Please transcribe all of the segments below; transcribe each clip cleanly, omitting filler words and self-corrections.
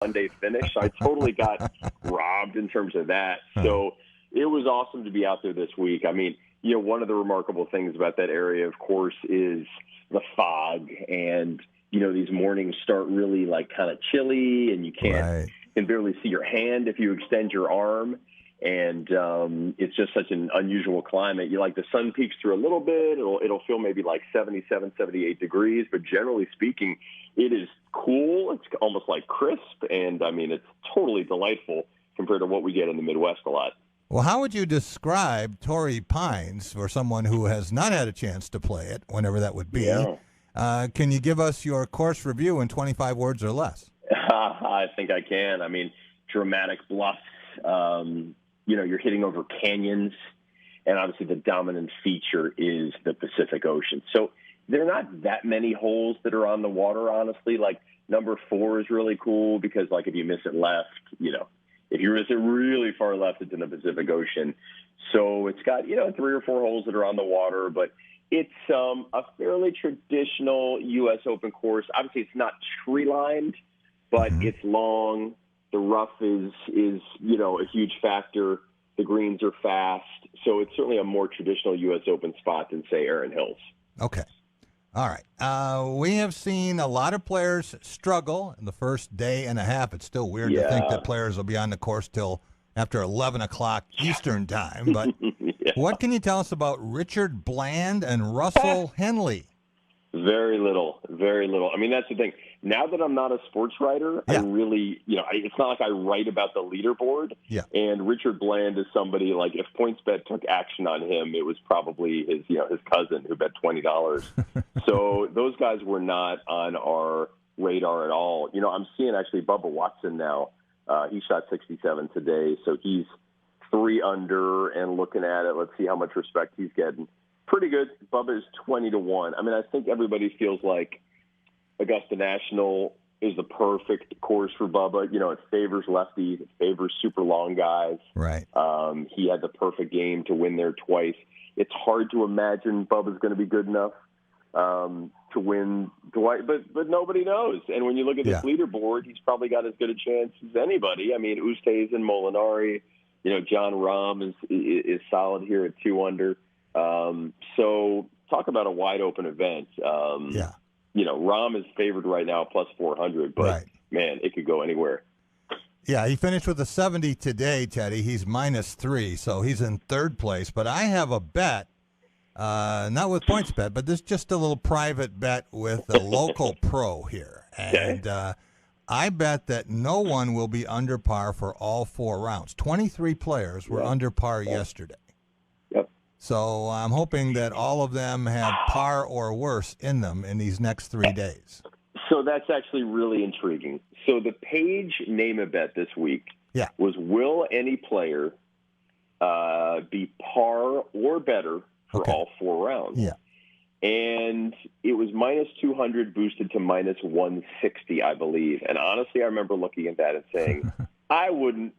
Monday finish. So I totally got robbed in terms of that. So it was awesome to be out there this week. I mean, one of the remarkable things about that area, of course, is the fog. And, these mornings start really like kind of chilly, and you can barely see your hand if you extend your arm. And it's just such an unusual climate. The sun peeks through a little bit. It'll feel maybe like 77, 78 degrees. But generally speaking, it is cool. It's almost like crisp. And, it's totally delightful compared to what we get in the Midwest a lot. Well, how would you describe Torrey Pines for someone who has not had a chance to play it, whenever that would be? Yeah. Can you give us your course review in 25 words or less? I think I can. Dramatic bluffs. You're hitting over canyons, and obviously the dominant feature is the Pacific Ocean. So there are not that many holes that are on the water, honestly. Like number 4 is really cool because, if you miss it left, if you miss it really far left, it's in the Pacific Ocean. So it's got, 3 or 4 holes that are on the water, but it's a fairly traditional U.S. Open course. Obviously, it's not tree-lined, but it's long. The rough is a huge factor. The greens are fast. So it's certainly a more traditional U.S. Open spot than, say, Erin Hills. Okay. All right. We have seen a lot of players struggle in the first day and a half. It's still weird to think that players will be on the course till after 11 o'clock Eastern time. But what can you tell us about Richard Bland and Russell Henley? Very little, very little. That's the thing. Now that I'm not a sports writer, I really, it's not like I write about the leaderboard. Yeah. And Richard Bland is somebody, if PointsBet took action on him, it was probably his cousin who bet $20. So those guys were not on our radar at all. I'm seeing actually Bubba Watson now. He shot 67 today, so he's 3 under and looking at it. Let's see how much respect he's getting. Pretty good. Bubba is 20-1. I think everybody feels like Augusta National is the perfect course for Bubba. It favors lefties. It favors super long guys. Right. He had the perfect game to win there twice. It's hard to imagine Bubba's going to be good enough to win twice, but nobody knows. And when you look at this leaderboard, he's probably got as good a chance as anybody. Oosthuizen, Molinari, John Rahm is solid here at 2 under. So talk about a wide open event. Rahm is favored right now plus 400, but man, it could go anywhere. Yeah, he finished with a 70 today, Teddy. He's -3, so he's in 3rd place. But I have a bet, not with PointsBet, but this is just a little private bet with a local pro here. And I bet that no one will be under par for all 4 rounds. 23 players were under par yesterday. So I'm hoping that all of them have par or worse in them in these next 3 days. So that's actually really intriguing. So the page name-a-bet this week was, will any player be par or better for all 4 rounds? Yeah. And it was -200 boosted to -160, I believe. And honestly, I remember looking at that and saying,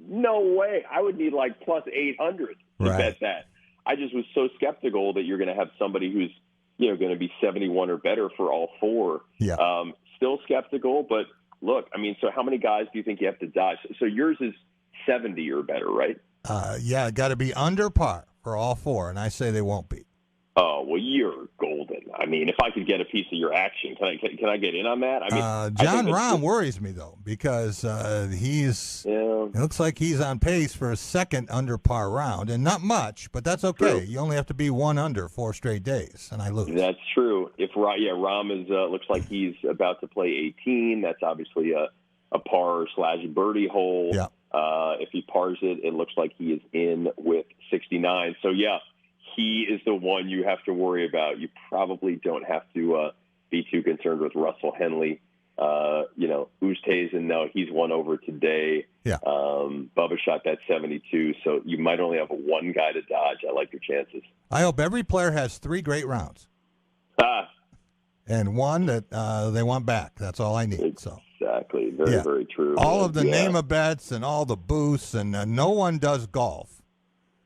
no way. I would need like +800 to bet that. I just was so skeptical that you're going to have somebody who's, going to be 71 or better for all 4. Yeah. Still skeptical, but look, so how many guys do you think you have to dodge? So yours is 70 or better, right? It got to be under par for all 4, and I say they won't be. Oh, well, you're golden. If I could get a piece of your action, can I get in on that? John Rahm worries me, though, because it looks like he's on pace for a 2nd under par round, and not much, but that's okay. True. You only have to be 1 under 4 straight days, and I lose. That's true. Rahm is looks like he's about to play 18. That's obviously a par/birdie hole. Yeah. If he pars it, it looks like he is in with 69. So, he is the one you have to worry about. You probably don't have to be too concerned with Russell Henley. Oosthuizen, no, he's 1 over today. Yeah. Bubba shot that 72, so you might only have 1 guy to dodge. I like your chances. I hope every player has 3 great rounds. And 1 that they want back. That's all I need. Exactly. Very true. All of the name-a-bets and all the boosts, and no one does golf.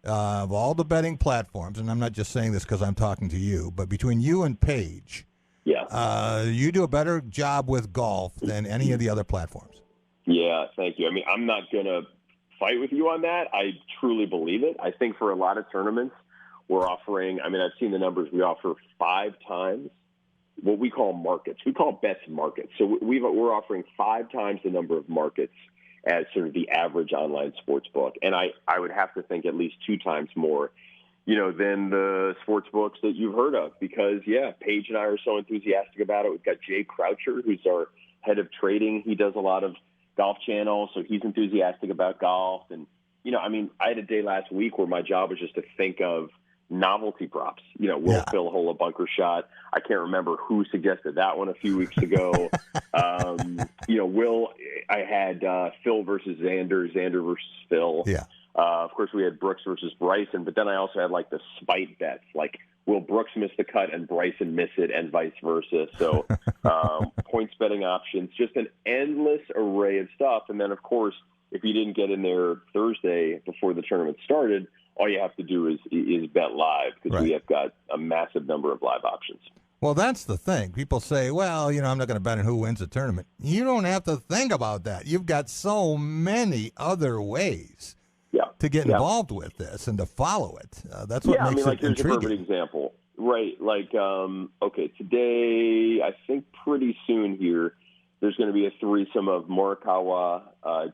Of all the betting platforms, and I'm not just saying this because I'm talking to you, but between you and Paige, you do a better job with golf than any of the other platforms. Yeah, thank you. I mean, I'm not going to fight with you on that. I truly believe it. I think for a lot of tournaments, we're offering, I mean, I've seen the numbers. We offer 5 times what we call markets. We call bets markets. So we're offering 5 times the number of markets as sort of the average online sports book. And I would have to think at least 2 times more, than the sports books that you've heard of. Because, Paige and I are so enthusiastic about it. We've got Jay Croucher, who's our head of trading. He does a lot of Golf Channel, so he's enthusiastic about golf. And, I had a day last week where my job was just to think of novelty props. Will Phil hole a bunker shot? I can't remember who suggested that one a few weeks ago. I had Phil versus Xander versus Phil. Yeah. Of course, we had Brooks versus Bryson, but then I also had like the spite bets, like will Brooks miss the cut and Bryson miss it, and vice versa. So points betting options, just an endless array of stuff. And then, of course, if you didn't get in there Thursday before the tournament started, all you have to do is bet live, because we have got a massive number of live options. Well, that's the thing. People say, well, I'm not going to bet on who wins the tournament. You don't have to think about that. You've got so many other ways to get involved with this and to follow it. That's what makes it here's intriguing. A perfect example. Right. Like, today, I think pretty soon here, there's going to be a threesome of Morikawa,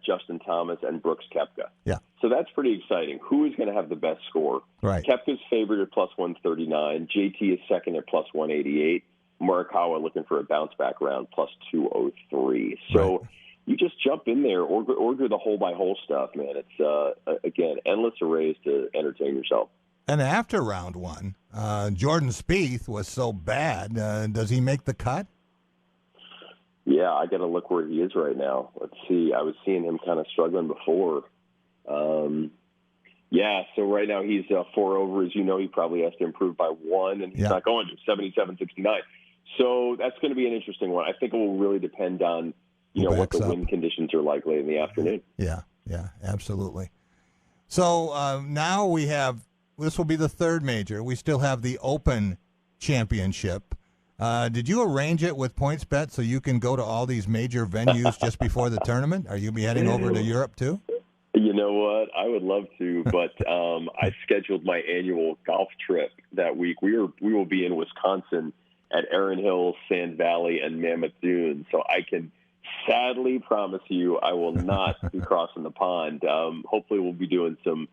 Justin Thomas, and Brooks Koepka. Yeah. So that's pretty exciting. Who is going to have the best score? Right. Koepka's favorite at plus 139. JT is second at plus 188. Morikawa looking for a bounce-back round, plus 203. So you just jump in there, order the hole-by-hole stuff, man. It's, again, endless arrays to entertain yourself. And after round 1, Jordan Spieth was so bad. Does he make the cut? Yeah, I got to look where he is right now. Let's see. I was seeing him kind of struggling before. So right now he's 4 over. As you know, he probably has to improve by 1, and he's not going to 77-69. So that's going to be an interesting one. I think it will really depend on, what the wind conditions are like late in the afternoon. Yeah, absolutely. So now we have, this will be the 3rd major. We still have the Open Championship. Did you arrange it with PointsBet so you can go to all these major venues just before the tournament? Are you be heading over to Europe too? You know what? I would love to, but I scheduled my annual golf trip that week. We will be in Wisconsin at Erin Hills, Sand Valley, and Mammoth Dunes. So I can sadly promise you I will not be crossing the pond. Hopefully we'll be doing some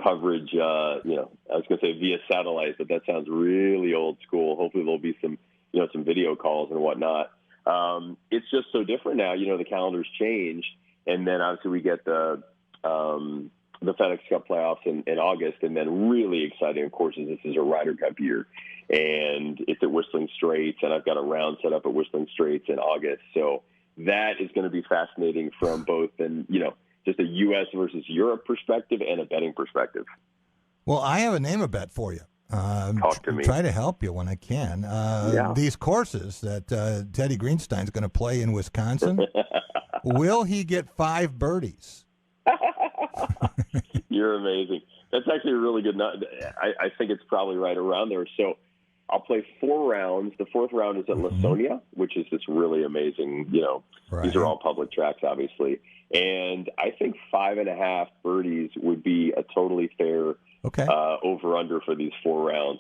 coverage, I was going to say via satellite, but that sounds really old school. Hopefully there'll be some video calls and whatnot. It's just so different now. The calendar's changed. And then obviously we get the FedEx Cup playoffs in August. And then really exciting, of course, is this is a Ryder Cup year. And it's at Whistling Straits. And I've got a round set up at Whistling Straits in August. So that is going to be fascinating from both just a U.S. versus Europe perspective and a betting perspective. Well, I have a name a bet for you. Talk to me. Try to help you when I can. These courses that Teddy Greenstein's going to play in Wisconsin, will he get 5 birdies? You're amazing. That's actually a really good I think it's probably right around there. So I'll play 4 rounds. The 4th round is at Lasonia, which is this really amazing, these are all public tracks, obviously. And I think 5.5 birdies would be a totally fair over/under for these 4 rounds.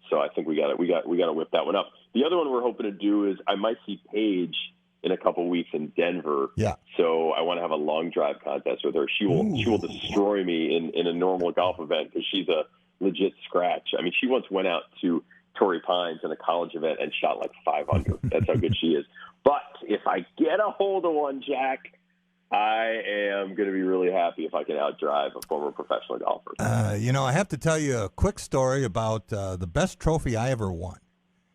So I think we got to whip that one up. The other one we're hoping to do is I might see Paige in a couple weeks in Denver. Yeah. So I want to have a long drive contest with her. She will destroy me in a normal golf event because she's a legit scratch. I mean, she once went out to Torrey Pines in a college event and shot like 5 under. That's how good she is. But if I get a hold of one, Jack, I am going to be really happy if I can outdrive a former professional golfer. I have to tell you a quick story about the best trophy I ever won.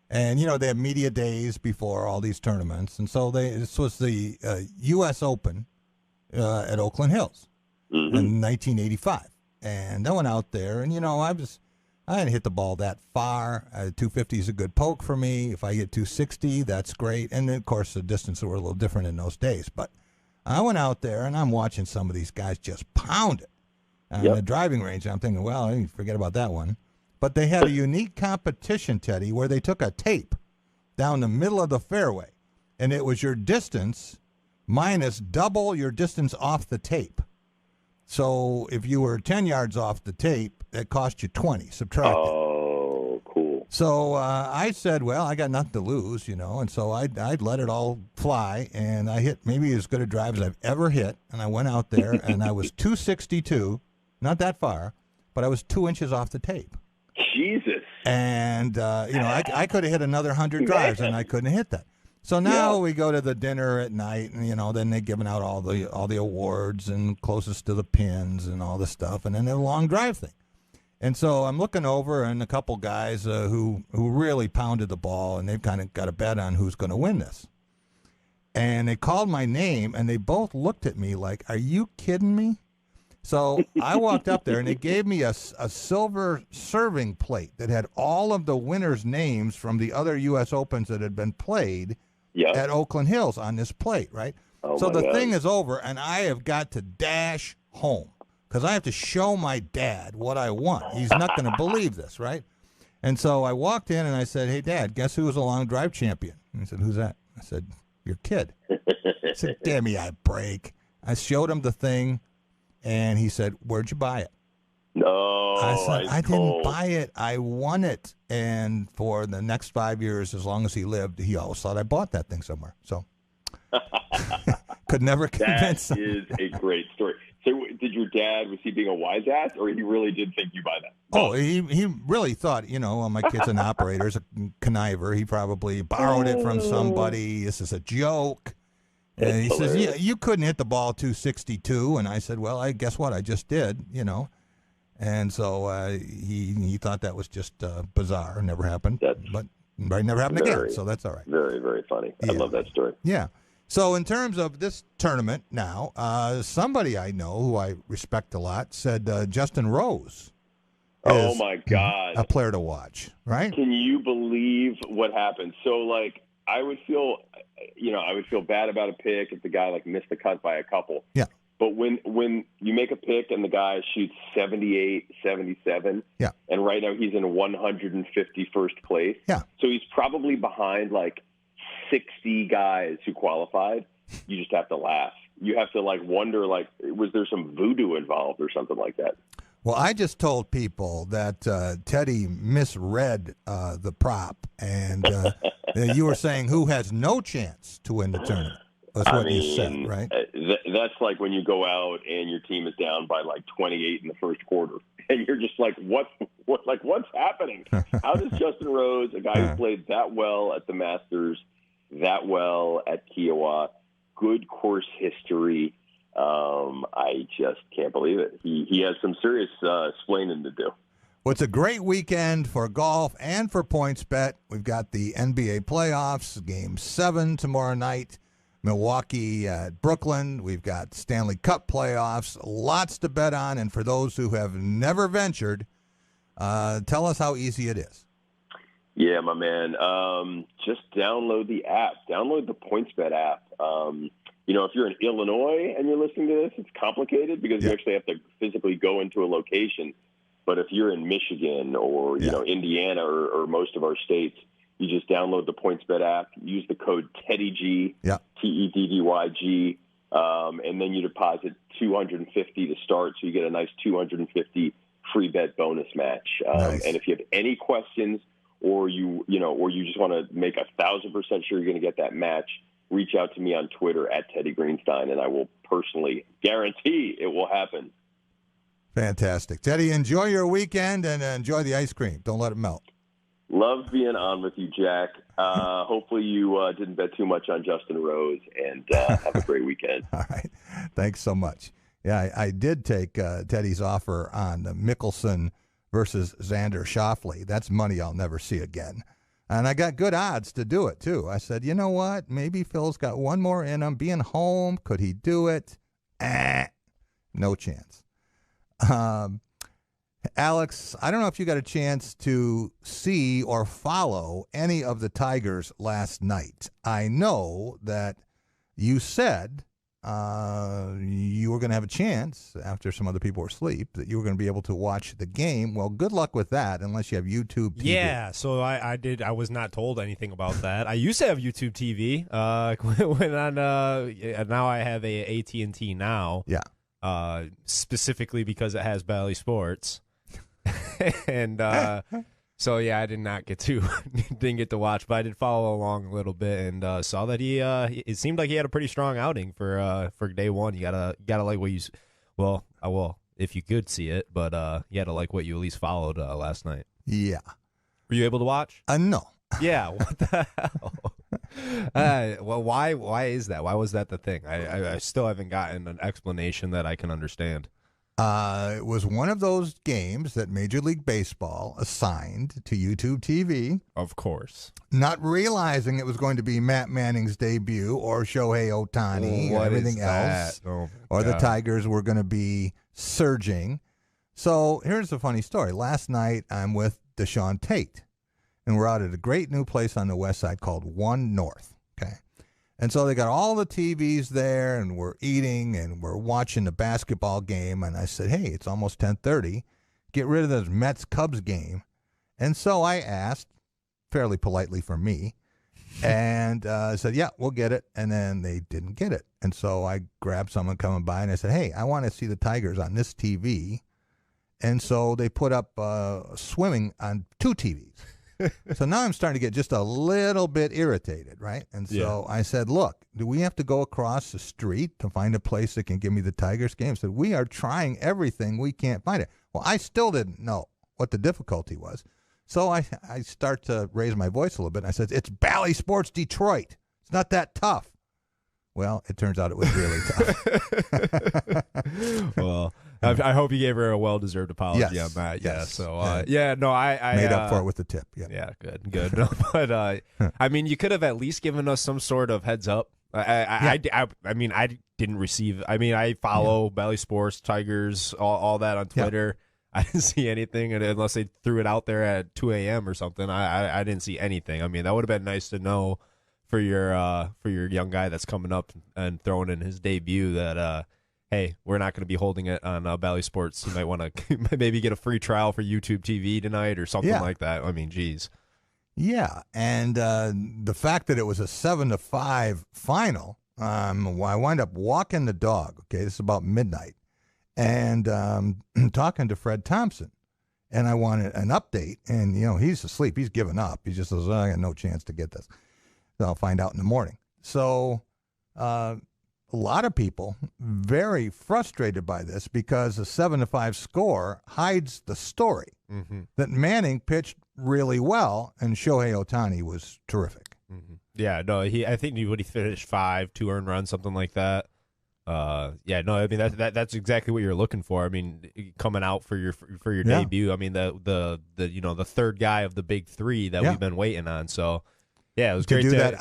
And, they have media days before all these tournaments. And so this was the U.S. Open at Oakland Hills in 1985. And I went out there, and, I didn't hit the ball that far. 250 is a good poke for me. If I get 260, that's great. And, of course, the distances were a little different in those days. But I went out there, and I'm watching some of these guys just pound it on the driving range. I'm thinking, well, forget about that one. But they had a unique competition, Teddy, where they took a tape down the middle of the fairway, and it was your distance minus double your distance off the tape. So if you were 10 yards off the tape, it cost you 20. Subtract it. Oh, cool. So I said, well, I got nothing to lose, and so I'd let it all fly, and I hit maybe as good a drive as I've ever hit, and I went out there, and I was 262, not that far, but I was 2 inches off the tape. Jesus. And, I could have hit another 100 drives, and I couldn't hit that. So now we go to the dinner at night, and, then they're giving out all the awards and closest to the pins and all the stuff, and then the long drive thing. And so I'm looking over, and a couple guys who really pounded the ball, and they've kind of got a bet on who's going to win this. And they called my name, and they both looked at me like, are you kidding me? So I walked up there, and they gave me a silver serving plate that had all of the winners' names from the other U.S. Opens that had been played at Oakland Hills on this plate, right? Oh, so the God. thing is over, and I have got to dash home because I have to show my dad what I won. He's not going to believe this, right? And so I walked in, and I said, hey, Dad, guess who was a long drive champion? And he said, who's that? I said, your kid. I said, give me a break. I showed him the thing. And he said, where'd you buy it? No, I said, I didn't buy it. I won it. And for the next 5 years, as long as he lived, he always thought I bought that thing somewhere. So could never convince him. That is a great story. So did your dad, was he being a wise ass, or he really did think you buy that? Oh, he really thought, well, my kid's an operator, he's a conniver. He probably borrowed it from somebody. This is a joke. And he says, yeah, you couldn't hit the ball 262. And I said, well, I guess what? I just did, And so he thought that was just bizarre. Never happened. But it never happened again. So that's all right. Very, very funny. I love that story. Yeah. So in terms of this tournament now, somebody I know who I respect a lot said Justin Rose oh, my God, a player to watch, right? Can you believe what happened? So, I would feel bad about a pick if the guy missed the cut by a couple. Yeah. But when you make a pick and the guy shoots 78, 77, and right now he's in 151st place. Yeah. So he's probably behind 60 guys who qualified. You just have to laugh. You have to wonder was there some voodoo involved or something like that? Well, I just told people that Teddy misread the prop, and you were saying who has no chance to win the tournament. That's what you said, right? That's like when you go out and your team is down by 28 in the first quarter, and you're just what's happening? How does Justin Rose, a guy who played that well at the Masters, that well at Kiowa, good course history? I just can't believe it. He has some serious explaining to do. Well, it's a great weekend for golf and for PointsBet. We've got the NBA playoffs, Game 7 tomorrow night, Milwaukee at Brooklyn. We've got Stanley Cup playoffs, lots to bet on. And for those who have never ventured, tell us how easy it is. Yeah, my man. Just download the app. Download the PointsBet app. If you're in Illinois and you're listening to this, it's complicated because you actually have to physically go into a location. But if you're in Michigan or, Indiana or most of our states, you just download the PointsBet app, use the code TEDDYG, TEDDYG, and then you deposit $250 to start, so you get a nice $250 free bet bonus match. Nice. And if you have any questions or you just want to make 1,000% sure you're going to get that match, reach out to me on Twitter at Teddy Greenstein, and I will personally guarantee it will happen. Fantastic. Teddy, enjoy your weekend and enjoy the ice cream. Don't let it melt. Love being on with you, Jack. Hopefully you didn't bet too much on Justin Rose, and have a great weekend. All right. Thanks so much. Yeah, I did take Teddy's offer on Mickelson versus Xander Schauffele. That's money I'll never see again. And I got good odds to do it, too. I said, you know what? Maybe Phil's got one more in him. Being home, could he do it? No chance. Alex, I don't know if you got a chance to see or follow any of the Tigers last night. I know that you said you were going to have a chance after some other people were asleep that you were going to be able to watch the game. Well, good luck with that unless you have YouTube TV. Yeah, so I was not told anything about that. I used to have YouTube TV. When on now I have a AT&T now. Yeah. Specifically because it has Bally Sports. And so yeah, I didn't get to watch, but I did follow along a little bit and saw that he it seemed like he had a pretty strong outing for day one. You gotta like what you I will if you could see it, but you gotta like what you at least followed last night. Yeah. Were you able to watch? No. Yeah. What the hell? Well, why is that? Why was that the thing? I still haven't gotten an explanation that I can understand. It was one of those games that Major League Baseball assigned to YouTube TV. Of course. Not realizing it was going to be Matt Manning's debut or Shohei Ohtani or everything else. Oh, or the Tigers were going to be surging. So here's the funny story. Last night I'm with Deshaun Tate, and we're out at a great new place on the west side called One North. Okay. And so they got all the TVs there, and we're eating, and we're watching the basketball game. And I said, hey, it's almost 10:30. Get rid of this Mets-Cubs game. And so I asked, fairly politely for me, and I said, yeah, we'll get it. And then they didn't get it. And so I grabbed someone coming by, and I said, hey, I want to see the Tigers on this TV. And so they put up swimming on two TVs. So now I'm starting to get just a little bit irritated, right? And so I said, look, do we have to go across the street to find a place that can give me the Tigers game? So we are trying everything. We can't find it. Well, I still didn't know what the difficulty was. So I start to raise my voice a little bit. And I said, it's Bally Sports Detroit. It's not that tough. Well, it turns out it was really tough. Well, I hope you gave her a well-deserved apology on that. Yeah. Yes. So, I made up for it with the tip. Yeah. Yeah. Good. No, but I mean, you could have at least given us some sort of heads up. I mean, I didn't receive. I mean, I follow Bally Sports, Tigers, all that on Twitter. Yeah. I didn't see anything, and unless they threw it out there at 2 a.m. or something, I didn't see anything. I mean, that would have been nice to know for your young guy that's coming up and throwing in his debut that hey, we're not going to be holding it on Bally Sports. You might want to maybe get a free trial for YouTube TV tonight or something like that. I mean, geez. Yeah, and the fact that it was a 7-5 final, I wind up walking the dog. Okay, this is about midnight, and talking to Fred Thompson, and I wanted an update. And he's asleep. He's given up. He just says, I got no chance to get this. So I'll find out in the morning. So a lot of people very frustrated by this because a 7-5 score hides the story that Manning pitched really well and Shohei Ohtani was terrific. Yeah, no, I think he finished 5, 2 earned runs, something like that. Yeah, no, I mean that's exactly what you're looking for. I mean, coming out for your debut. I mean the third guy of the big three that we've been waiting on. So. Yeah, it was great to hear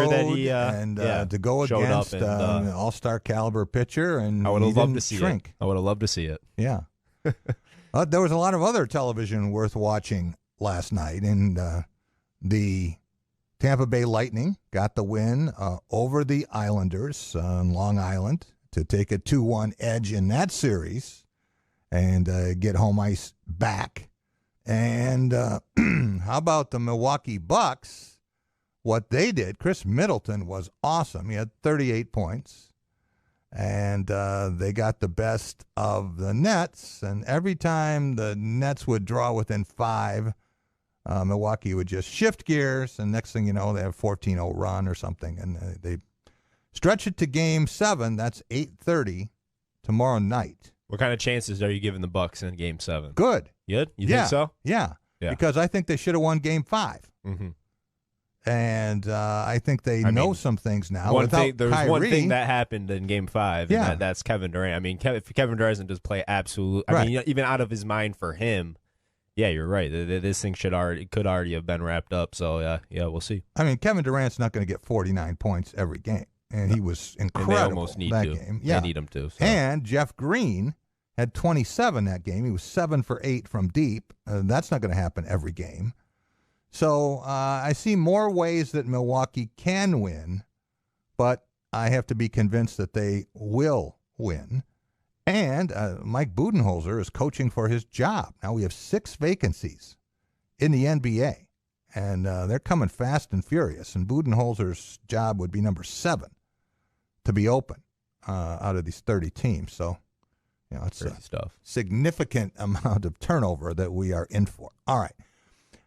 that he and to go against an all-star caliber pitcher, and I would have loved to see shrink. it. I would have loved to see it. Yeah, there was a lot of other television worth watching last night, and the Tampa Bay Lightning got the win over the Islanders on Long Island to take a 2-1 edge in that series and get home ice back. And how about the Milwaukee Bucks? What they did, Chris Middleton was awesome. He had 38 points, and they got the best of the Nets. And every time the Nets would draw within 5, Milwaukee would just shift gears, and next thing you know, they have a 14-0 run or something, and they stretch it to Game 7. That's 8:30 tomorrow night. What kind of chances are you giving the Bucks in Game 7? Good. Good? You think so? Yeah, because I think they should have won Game 5. Mm-hmm. And I think they know some things now. There's one thing that happened in Game 5, and that's Kevin Durant. I mean, if Kevin Durant doesn't just play absolute, I mean, even out of his mind for him, yeah, you're right. This thing could already have been wrapped up. So yeah, we'll see. I mean, Kevin Durant's not going to get 49 points every game, and he was incredible. And they almost need that to. Game. Yeah. They need him to. So. And Jeff Greene had 27 that game. He was 7 for 8 from deep. That's not going to happen every game. So I see more ways that Milwaukee can win, but I have to be convinced that they will win. And Mike Budenholzer is coaching for his job. Now we have 6 vacancies in the NBA, and they're coming fast and furious. And Budenholzer's job would be number 7 to be open out of these 30 teams. So, it's a significant amount of turnover that we are in for. All right.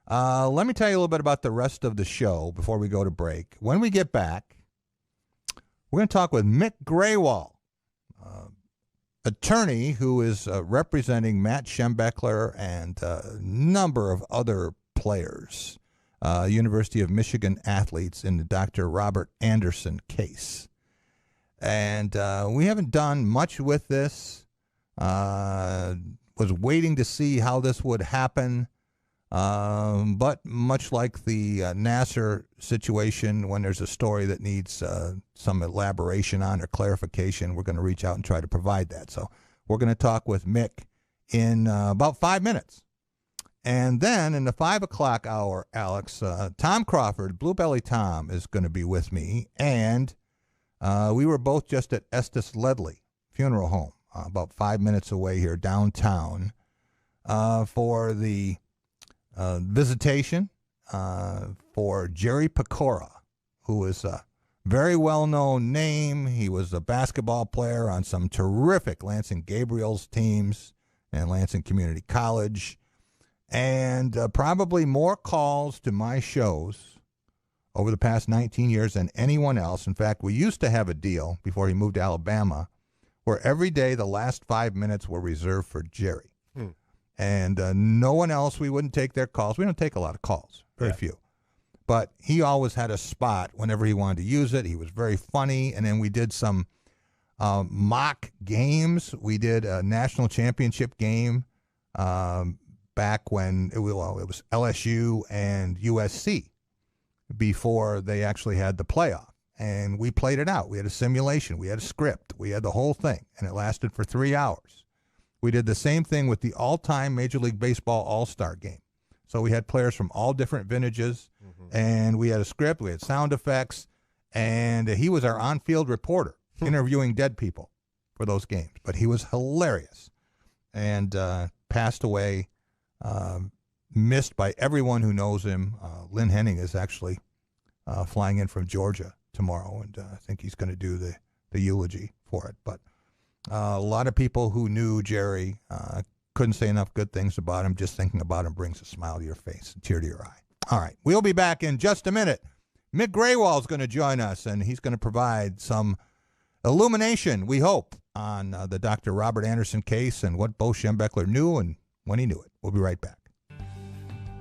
Let me tell you a little bit about the rest of the show before we go to break. When we get back, we're going to talk with Mick Grewal, attorney who is representing Matt Schembechler and a number of other players, University of Michigan athletes in the Dr. Robert Anderson case. And we haven't done much with this. Was waiting to see how this would happen. But much like the Nassar situation, when there's a story that needs some elaboration on or clarification, we're going to reach out and try to provide that. So we're going to talk with Mick in about 5 minutes. And then in the 5 o'clock hour, Alex, Tom Crawford, Blue Belly Tom, is going to be with me. And we were both just at Estes Ledley Funeral Home, about 5 minutes away here downtown, for the visitation for Jerry Pecora, who is a very well-known name. He was a basketball player on some terrific Lansing Gabriel's teams and Lansing Community College, and probably more calls to my shows over the past 19 years than anyone else. In fact, we used to have a deal before he moved to Alabama where every day the last 5 minutes were reserved for Jerry. And no one else, we wouldn't take their calls. We don't take a lot of calls, very few. But he always had a spot whenever he wanted to use it. He was very funny. And then we did some mock games. We did a national championship game back when it was LSU and USC before they actually had the playoff. And we played it out. We had a simulation. We had a script. We had the whole thing. And it lasted for 3 hours. We did the same thing with the all-time Major League Baseball All-Star Game. So we had players from all different vintages, and we had a script, we had sound effects, and he was our on-field reporter interviewing dead people for those games. But he was hilarious and passed away, missed by everyone who knows him. Lynn Henning is actually flying in from Georgia tomorrow, and I think he's going to do the eulogy for it. But a lot of people who knew Jerry couldn't say enough good things about him. Just thinking about him brings a smile to your face, a tear to your eye. All right, we'll be back in just a minute. Mick Grewal is going to join us, and he's going to provide some illumination, we hope, on the Dr. Robert Anderson case and what Bo Schembechler knew and when he knew it. We'll be right back.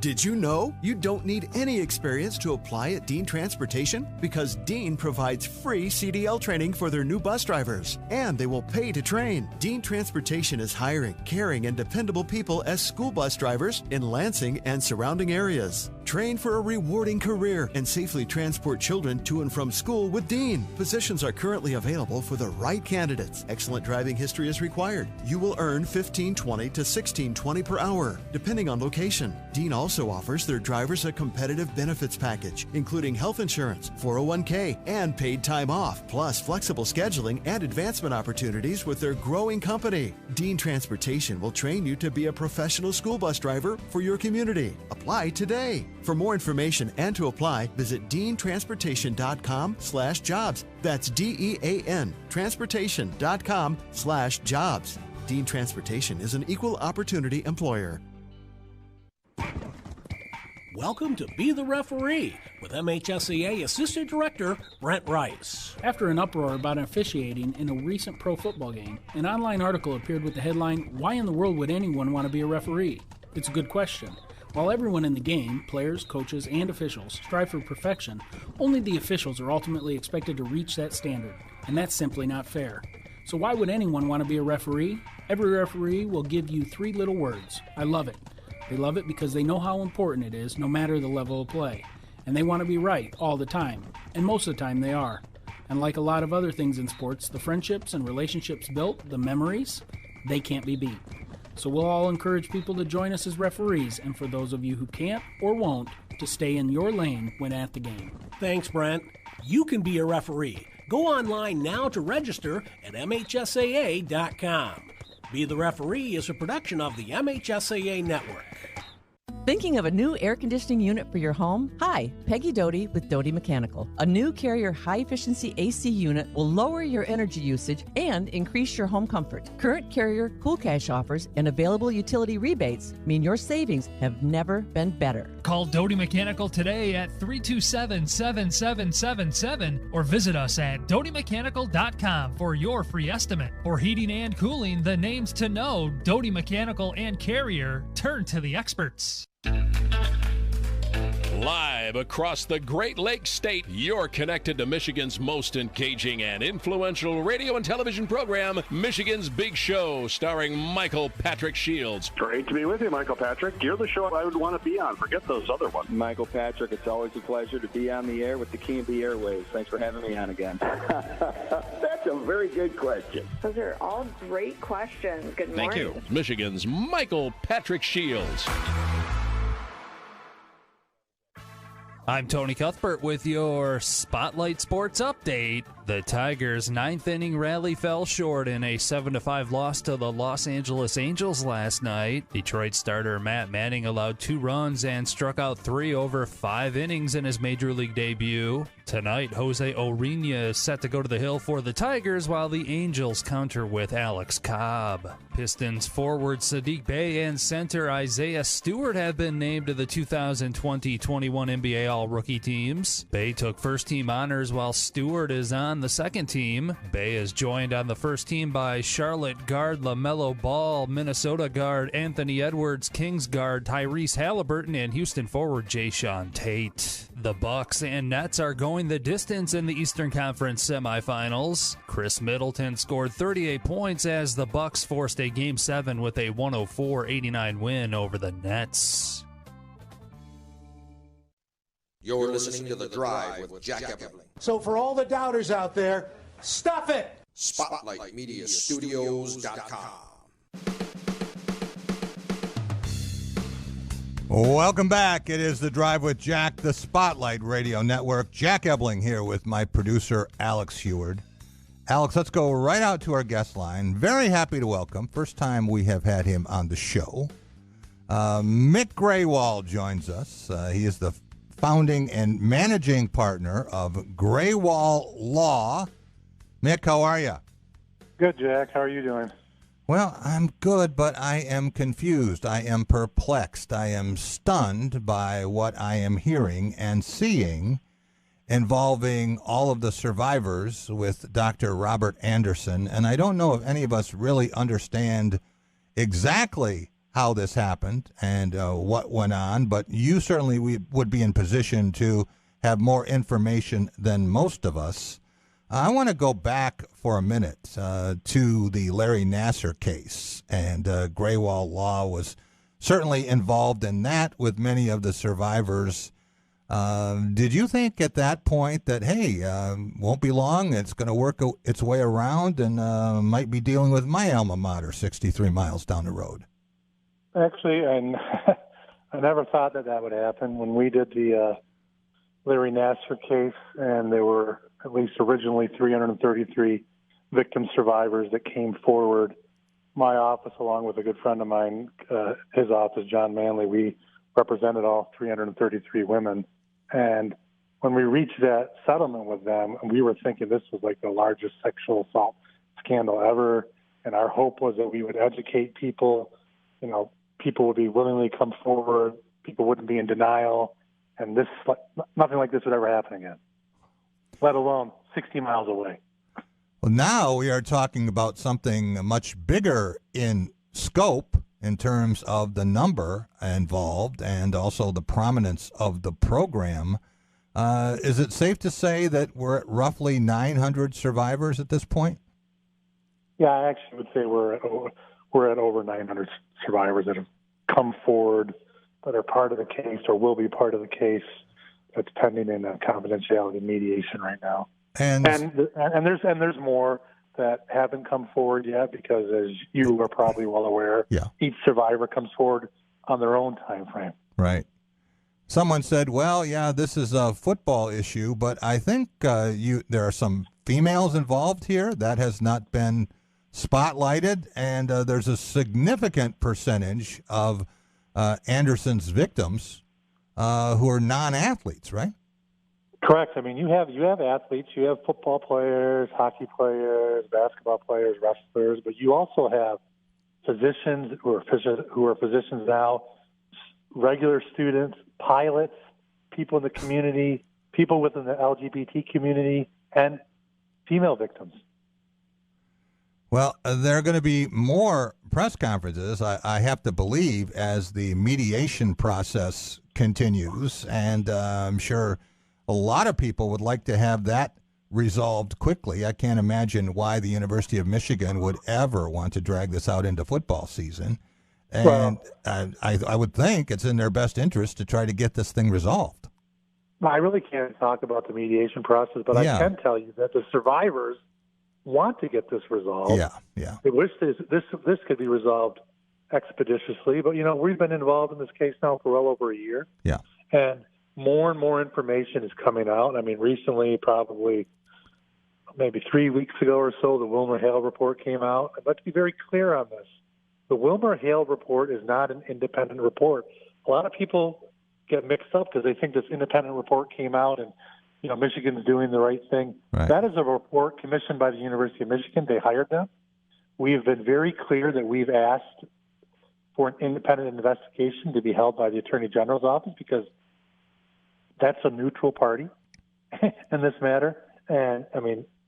Did you know you don't need any experience to apply at Dean Transportation? Because Dean provides free CDL training for their new bus drivers, and they will pay to train. Dean Transportation is hiring caring and dependable people as school bus drivers in Lansing and surrounding areas. Train for a rewarding career and safely transport children to and from school with Dean. Positions are currently available for the right candidates. Excellent driving history is required. You will earn $15.20 to $16.20 per hour, depending on location. Dean also offers their drivers a competitive benefits package, including health insurance, 401k, and paid time off, plus flexible scheduling and advancement opportunities with their growing company. Dean Transportation will train you to be a professional school bus driver for your community. Apply today. For more information and to apply, visit deantransportation.com/jobs. That's DEAN, transportation.com/jobs. Dean Transportation is an equal opportunity employer. Welcome to Be the Referee with MHSAA Assistant Director Brent Rice. After an uproar about officiating in a recent pro football game, an online article appeared with the headline, "Why in the world would anyone want to be a referee?" It's a good question. While everyone in the game, players, coaches, and officials, strive for perfection, only the officials are ultimately expected to reach that standard, and that's simply not fair. So why would anyone want to be a referee? Every referee will give you 3 little words: I love it. They love it because they know how important it is, no matter the level of play. And they want to be right all the time, and most of the time they are. And like a lot of other things in sports, the friendships and relationships built, the memories, they can't be beat. So we'll all encourage people to join us as referees, and for those of you who can't or won't, to stay in your lane when at the game. Thanks, Brent. You can be a referee. Go online now to register at MHSAA.com. Be the Referee is a production of the MHSAA Network. Thinking of a new air conditioning unit for your home? Hi, Peggy Doty with Doty Mechanical. A new Carrier high-efficiency AC unit will lower your energy usage and increase your home comfort. Current Carrier Cool Cash offers and available utility rebates mean your savings have never been better. Call Doty Mechanical today at 327-7777 or visit us at dotymechanical.com for your free estimate. For heating and cooling, the names to know, Doty Mechanical and Carrier, turn to the experts. Live across the Great Lakes State, you're connected to Michigan's most engaging and influential radio and television program, Michigan's Big Show, starring Michael Patrick Shields. Great to be with you, Michael Patrick. You're the show I would want to be on. Forget those other ones. Michael Patrick, it's always a pleasure to be on the air with the King of the Airwaves. Thanks for having me on again. That's a very good question. Those are all great questions. Good morning. Thank you. Michigan's Michael Patrick Shields. I'm Tony Cuthbert with your Spotlight Sports Update. The Tigers' ninth-inning rally fell short in a 7-5 loss to the Los Angeles Angels last night. Detroit starter Matt Manning allowed 2 runs and struck out 3 over 5 innings in his Major League debut. Tonight, Jose Urena is set to go to the hill for the Tigers while the Angels counter with Alex Cobb. Pistons forward Sadiq Bey and center Isaiah Stewart have been named to the 2020-21 NBA All-Rookie teams. Bey took first-team honors while Stewart is on the second team. Bey is joined on the first team by Charlotte guard LaMelo Ball, Minnesota guard Anthony Edwards, Kings guard Tyrese Halliburton, and Houston forward Jayshawn Tate. The Bucks and Nets are going the distance in the Eastern Conference semifinals. Chris Middleton scored 38 points as the Bucks forced a Game 7 with a 104-89 win over the Nets. You're listening to The Drive with Jack Ebling. So for all the doubters out there, stuff it! SpotlightMediaStudios.com. Welcome back. It is The Drive with Jack, the Spotlight Radio Network. Jack Ebling here with my producer, Alex Heward. Alex, let's go right out to our guest line. Very happy to welcome, first time we have had him on the show, Mick Grewal joins us. He is the founding and managing partner of Grewal Law. Mick, how are you? Good, Jack. How are you doing? Well, I'm good, but I am confused. I am perplexed. I am stunned by what I am hearing and seeing involving all of the survivors with Dr. Robert Anderson. And I don't know if any of us really understand exactly how this happened and what went on, but you certainly would be in position to have more information than most of us. I want to go back for a minute to the Larry Nassar case, and Grewal Law was certainly involved in that with many of the survivors. Did you think at that point that, hey, won't be long, it's going to work its way around and might be dealing with my alma mater 63 miles down the road? Actually, I never thought that would happen. When we did the Larry Nassar case, and there were at least originally 333 victim survivors that came forward, my office, along with a good friend of mine, his office, John Manley, we represented all 333 women. And when we reached that settlement with them, we were thinking this was like the largest sexual assault scandal ever. And our hope was that we would educate people, people would be willingly come forward, people wouldn't be in denial, and nothing like this would ever happen again, let alone 60 miles away. Well, now we are talking about something much bigger in scope in terms of the number involved and also the prominence of the program. Is it safe to say that we're at roughly 900 survivors at this point? Yeah, I actually would say we're at over 900 survivors that have come forward, that are part of the case or will be part of the case that's pending in confidentiality mediation right now. And there's more that haven't come forward yet because, as you are probably well aware, each survivor comes forward on their own time frame. Right. Someone said, well, yeah, this is a football issue, but I think there are some females involved here. That has not been spotlighted, and there's a significant percentage of Anderson's victims who are non-athletes, right? Correct. I mean, you have athletes, you have football players, hockey players, basketball players, wrestlers, but you also have physicians who are physicians now, regular students, pilots, people in the community, people within the LGBT community, and female victims. Well, there are going to be more press conferences, I have to believe, as the mediation process continues, and I'm sure a lot of people would like to have that resolved quickly. I can't imagine why the University of Michigan would ever want to drag this out into football season. And I would think it's in their best interest to try to get this thing resolved. I really can't talk about the mediation process, but I can tell you that the survivors want to get this resolved. Yeah. They wish this could be resolved expeditiously, but, we've been involved in this case now for well over a year. Yeah. And more and more information is coming out. I mean, recently, probably maybe 3 weeks ago or so, the Wilmer-Hale report came out. I'd like to be very clear on this. The Wilmer-Hale report is not an independent report. A lot of people get mixed up because they think this independent report came out and, Michigan's doing the right thing. Right. That is a report commissioned by the University of Michigan. They hired them. We have been very clear that we've asked for an independent investigation to be held by the Attorney General's office because that's a neutral party in this matter. And,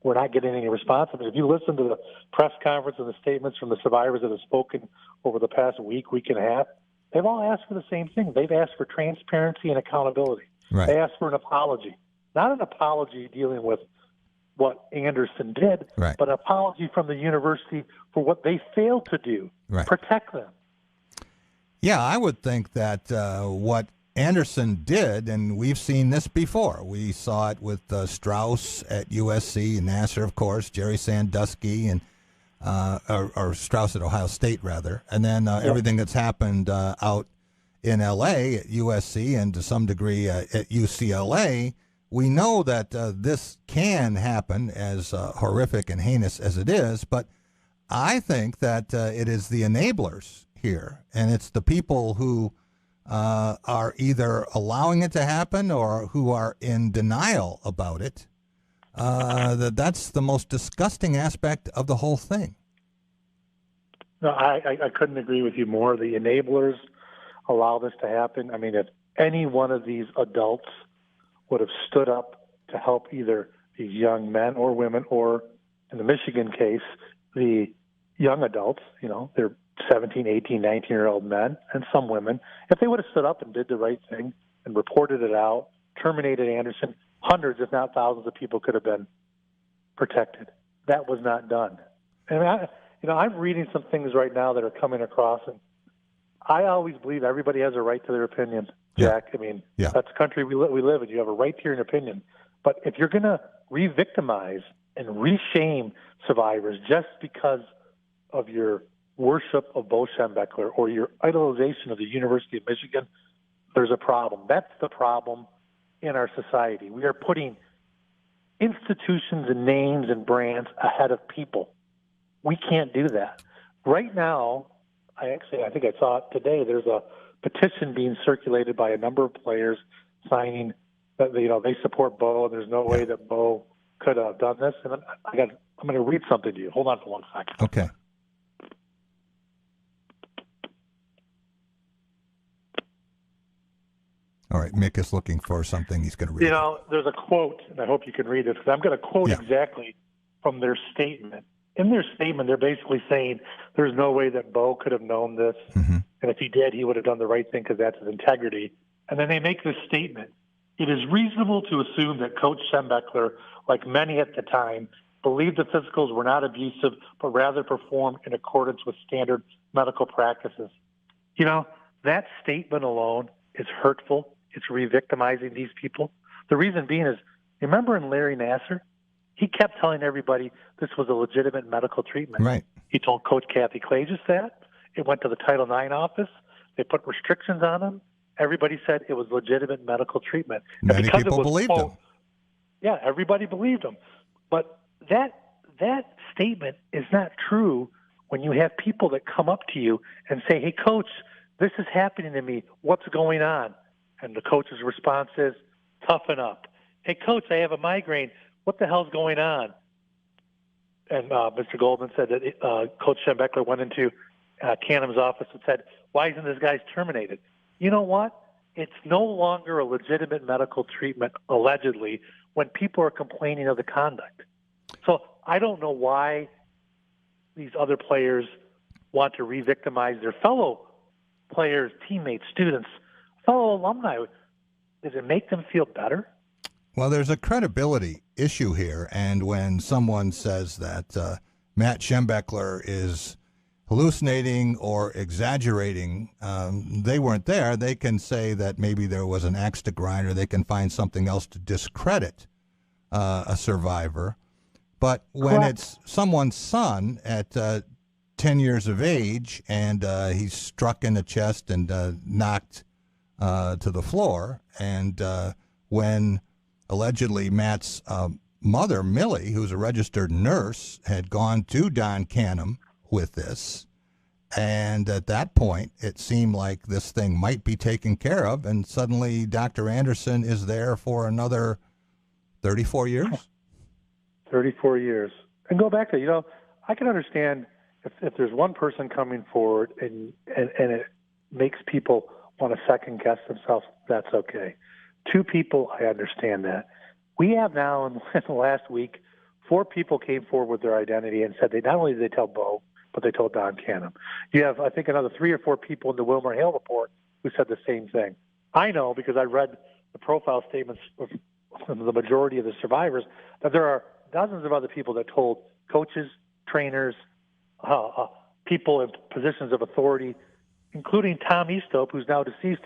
we're not getting any response. If you listen to the press conference and the statements from the survivors that have spoken over the past week and a half, they've all asked for the same thing. They've asked for transparency and accountability. Right. They asked for an apology. Not an apology dealing with what Anderson did, right, but an apology from the university for what they failed to do. Right. Protect them. Yeah, I would think that what Anderson did, and we've seen this before. We saw it with Strauss at USC, and Nassar, of course, Jerry Sandusky, and or Strauss at Ohio State, rather. And then everything that's happened out in L.A. at USC and to some degree at UCLA, we know that this can happen, as horrific and heinous as it is, but I think that it is the enablers here, and it's the people who are either allowing it to happen or who are in denial about it, that's the most disgusting aspect of the whole thing. No, I couldn't agree with you more. The enablers allow this to happen. I mean, if any one of these adults would have stood up to help either these young men or women, or in the Michigan case, the young adults, they're 17, 18, 19-year-old men and some women, if they would have stood up and did the right thing and reported it out, terminated Anderson, hundreds, if not thousands of people could have been protected. That was not done. And I'm reading some things right now that are coming across, and I always believe everybody has a right to their opinion, Jack. Yeah. That's the country we live in. You have a right to your opinion. But if you're going to re-victimize and re-shame survivors just because of your worship of Bo Schembechler or your idolization of the University of Michigan, there's a problem. That's the problem in our society. We are putting institutions and names and brands ahead of people. We can't do that. Right now, I think I saw it today, there's a petition being circulated by a number of players signing that they support Bo, and there's no way that Bo could have done this. And I'm going to read something to you. Hold on for 1 second. Okay. All right, Mick is looking for something he's going to read. There's a quote, and I hope you can read it, because I'm going to quote exactly from their statement. In their statement, they're basically saying there's no way that Bo could have known this, and if he did, he would have done the right thing because that's his integrity. And then they make this statement. It is reasonable to assume that Coach Schembechler, like many at the time, believed the physicals were not abusive, but rather performed in accordance with standard medical practices. That statement alone is hurtful. It's re-victimizing these people. The reason being is, remember in Larry Nassar, he kept telling everybody this was a legitimate medical treatment. Right. He told Coach Kathy Klages that. It went to the Title IX office. They put restrictions on him. Everybody said it was legitimate medical treatment. Many people believed him. Yeah, everybody believed him. But that statement is not true when you have people that come up to you and say, "Hey, coach, this is happening to me. What's going on?" And the coach's response is, "Toughen up." "Hey, coach, I have a migraine. What the hell's going on?" And Mr. Goldman said that Coach Schembechler went into Canham's office and said, "Why isn't this guy terminated?" You know what? It's no longer a legitimate medical treatment, allegedly, when people are complaining of the conduct. So I don't know why these other players want to re-victimize their fellow players, teammates, students, fellow alumni. Does it make them feel better? Well, there's a credibility issue here, and when someone says that Matt Schembechler is hallucinating or exaggerating, they weren't there, they can say that maybe there was an axe to grind, or they can find something else to discredit a survivor. But when it's someone's son at 10 years of age and he's struck in the chest and knocked to the floor, and when allegedly Matt's mother, Millie, who's a registered nurse, had gone to Don Canham with this, and at that point it seemed like this thing might be taken care of, and suddenly Dr. Anderson is there for another 34 years? 34 years. And go back to, I can understand if there's one person coming forward and it makes people want to second guess themselves, that's okay. Two people, I understand that. We have now, in the last week, 4 people came forward with their identity and said not only did they tell Bo, but they told Don Canham. You have, I think, another 3 or 4 people in the Wilmer Hale report who said the same thing. I know, because I read the profile statements of the majority of the survivors, that there are dozens of other people that told coaches, trainers, people in positions of authority, including Tom Eastope, who's now deceased,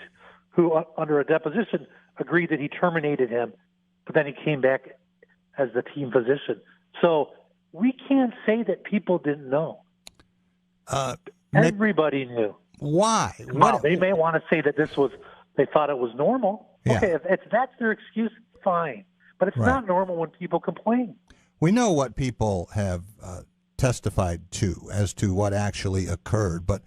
who, under a deposition, agreed that he terminated him, but then he came back as the team physician. So we can't say that people didn't know. Everybody knew. Why? Now, they may want to say that they thought it was normal. Yeah. Okay, if that's their excuse, fine. But it's not normal when people complain. We know what people have testified to as to what actually occurred, but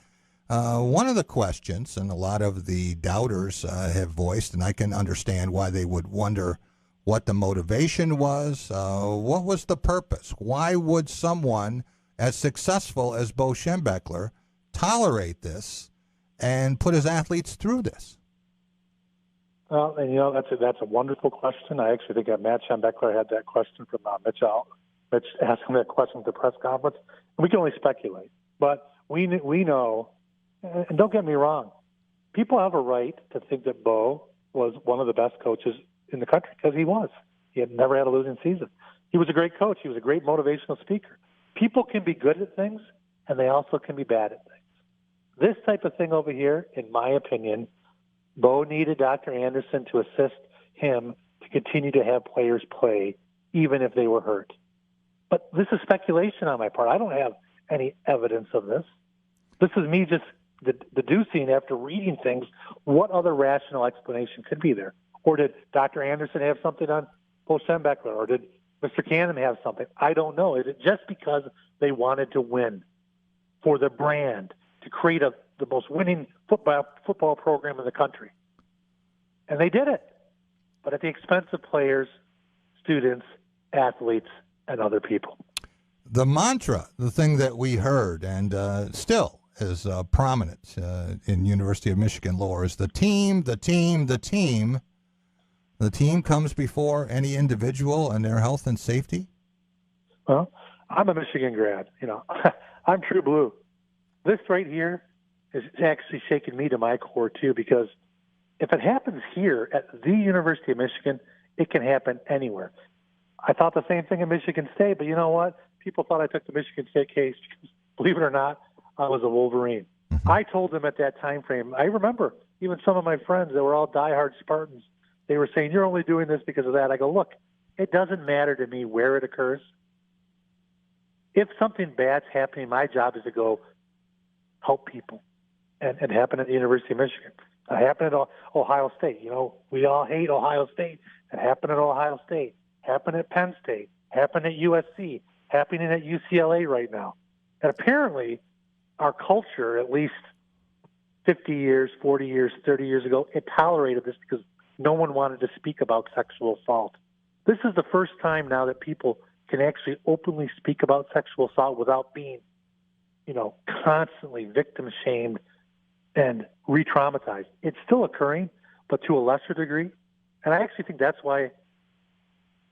one of the questions, and a lot of the doubters have voiced, and I can understand why they would wonder what the motivation was, what was the purpose? Why would someone as successful as Bo Schembechler tolerate this and put his athletes through this? Well, and that's a wonderful question. I actually think that Matt Schembechler had that question from Mitch asked him that question at the press conference. And we can only speculate, but we know, and don't get me wrong, people have a right to think that Bo was one of the best coaches in the country, because he was. He had never had a losing season. He was a great coach. He was a great motivational speaker. People can be good at things, and they also can be bad at things. This type of thing over here, in my opinion, Bo needed Dr. Anderson to assist him to continue to have players play, even if they were hurt. But this is speculation on my part. I don't have any evidence of this. This is me just deducing, after reading things, what other rational explanation could be there. Or did Dr. Anderson have something on Bo Schembechler? Or did Mr. Canham have something? I don't know. Is it just because they wanted to win for the brand, to create the most winning football program in the country? And they did it, but at the expense of players, students, athletes, and other people. The mantra, the thing that we heard and still is prominent in University of Michigan lore, is the team, the team, the team. The team comes before any individual and their health and safety? Well, I'm a Michigan grad. I'm true blue. This right here is actually shaking me to my core, too, because if it happens here at the University of Michigan, it can happen anywhere. I thought the same thing in Michigan State, but you know what? People thought I took the Michigan State case because, believe it or not, I was a Wolverine. Mm-hmm. I told them at that time frame, I remember even some of my friends that were all diehard Spartans, they were saying, "You're only doing this because of that." I go, look, it doesn't matter to me where it occurs. If something bad's happening, my job is to go help people. And it happened at the University of Michigan. It happened at Ohio State. We all hate Ohio State. It happened at Ohio State. It happened at Penn State. happened at USC, happening at UCLA right now. And apparently our culture, at least 50 years, 40 years, 30 years ago, it tolerated this because no one wanted to speak about sexual assault. This is the first time now that people can actually openly speak about sexual assault without being, constantly victim shamed and re-traumatized. It's still occurring, but to a lesser degree. And I actually think that's why,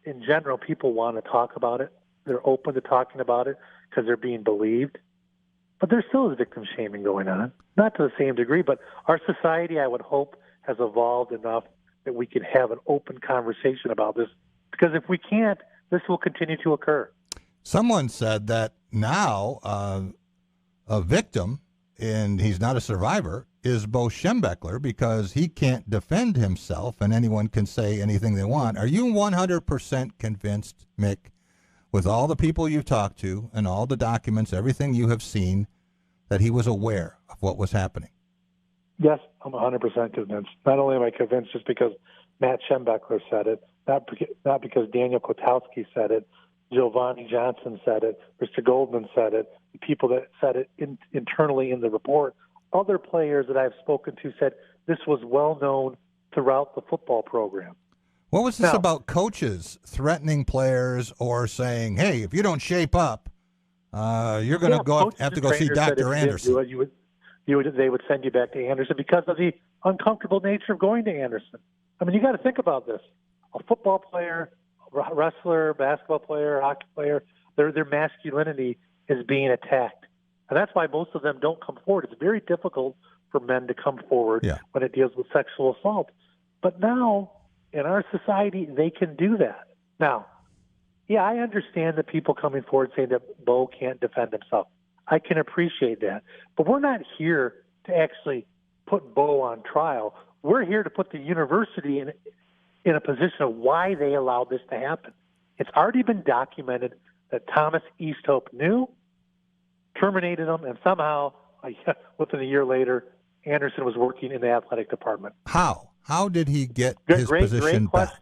in general, people want to talk about it. They're open to talking about it because they're being believed. But there still is victim shaming going on, not to the same degree, but our society, I would hope, has evolved enough that we can have an open conversation about this. Because if we can't, this will continue to occur. Someone said that now a victim, and he's not a survivor, is Bo Schembechler because he can't defend himself and anyone can say anything they want. Are you 100% convinced, Mick, with all the people you've talked to and all the documents, everything you have seen, that he was aware of what was happening? Yes, I'm 100% convinced. Not only am I convinced just because Matt Schembechler said it, not because Daniel Kotowski said it, Giovanni Johnson said it, Mr. Goldman said it, the people that said it internally in the report, other players that I've spoken to said this was well known throughout the football program. What was this about coaches threatening players or saying, hey, if you don't shape up, you're going to have to go see Dr. Anderson? They would send you back to Anderson because of the uncomfortable nature of going to Anderson. I mean, you got to think about this. A football player, a wrestler, basketball player, hockey player, their masculinity is being attacked. And that's why most of them don't come forward. It's very difficult for men to come forward when it deals with sexual assault. But now, in our society, they can do that. Now, I understand the people coming forward saying that Bo can't defend himself. I can appreciate that. But we're not here to actually put Bo on trial. We're here to put the university in a position of why they allowed this to happen. It's already been documented that Thomas Easthope knew, terminated him, and somehow, within a year later, Anderson was working in the athletic department. How? How did he get his position back?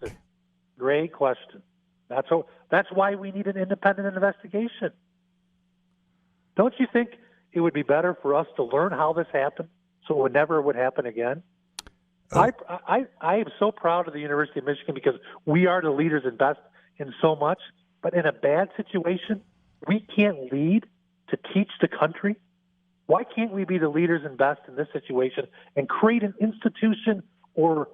Great question. That's why we need an independent investigation. Don't you think it would be better for us to learn how this happened so it never would happen again? I am so proud of the University of Michigan because we are the leaders and best in so much. But in a bad situation, we can't lead to teach the country. Why can't we be the leaders and best in this situation and create an institution or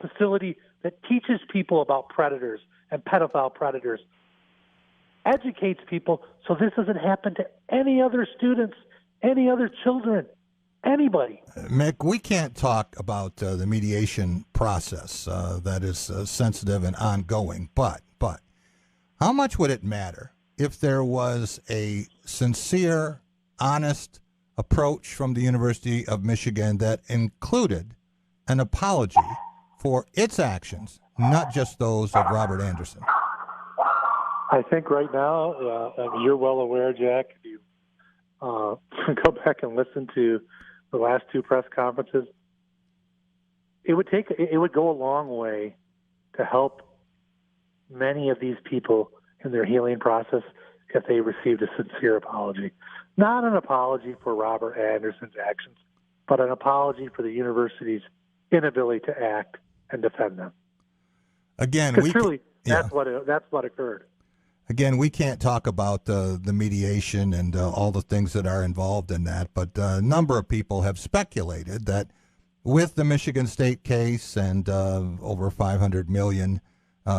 facility that teaches people about predators and pedophile predators, educates people so this doesn't happen to any other students, any other children, anybody? Mick, we can't talk about the mediation process that is sensitive and ongoing, but how much would it matter if there was a sincere, honest approach from the University of Michigan that included an apology for its actions, not just those of Robert Anderson? I think right now, you're well aware, Jack, if you go back and listen to the last two press conferences, it would go a long way to help many of these people in their healing process if they received a sincere apology. Not an apology for Robert Anderson's actions, but an apology for the university's inability to act and defend them. Again, that's what occurred. Again, we can't talk about the mediation and all the things that are involved in that, but a number of people have speculated that with the Michigan State case and over $500 million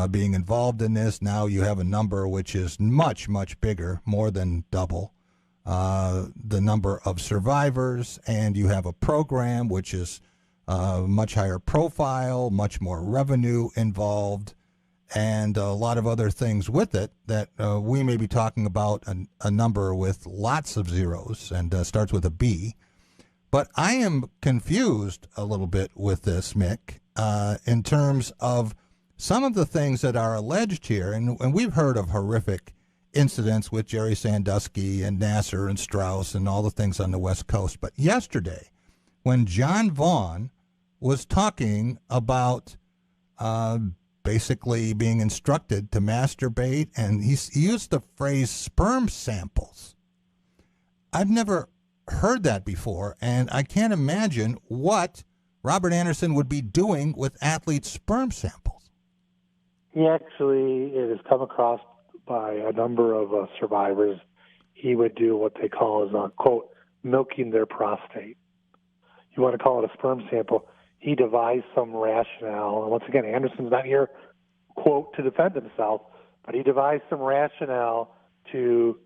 being involved in this, now you have a number which is much, much bigger, more than double the number of survivors, and you have a program which is much higher profile, much more revenue involved, and a lot of other things with it that we may be talking about a number with lots of zeros and starts with a B. But I am confused a little bit with this, Mick, in terms of some of the things that are alleged here. And we've heard of horrific incidents with Jerry Sandusky and Nasser and Strauss and all the things on the West Coast. But yesterday, when John Vaughn was talking about basically being instructed to masturbate, and he used the phrase sperm samples. I've never heard that before, and I can't imagine what Robert Anderson would be doing with athletes' sperm samples. He actually, it has come across by a number of survivors. He would do what they call as, quote, milking their prostate. You want to call it a sperm sample. He devised some rationale. And once again, Anderson's not here, quote, to defend himself, but he devised some rationale to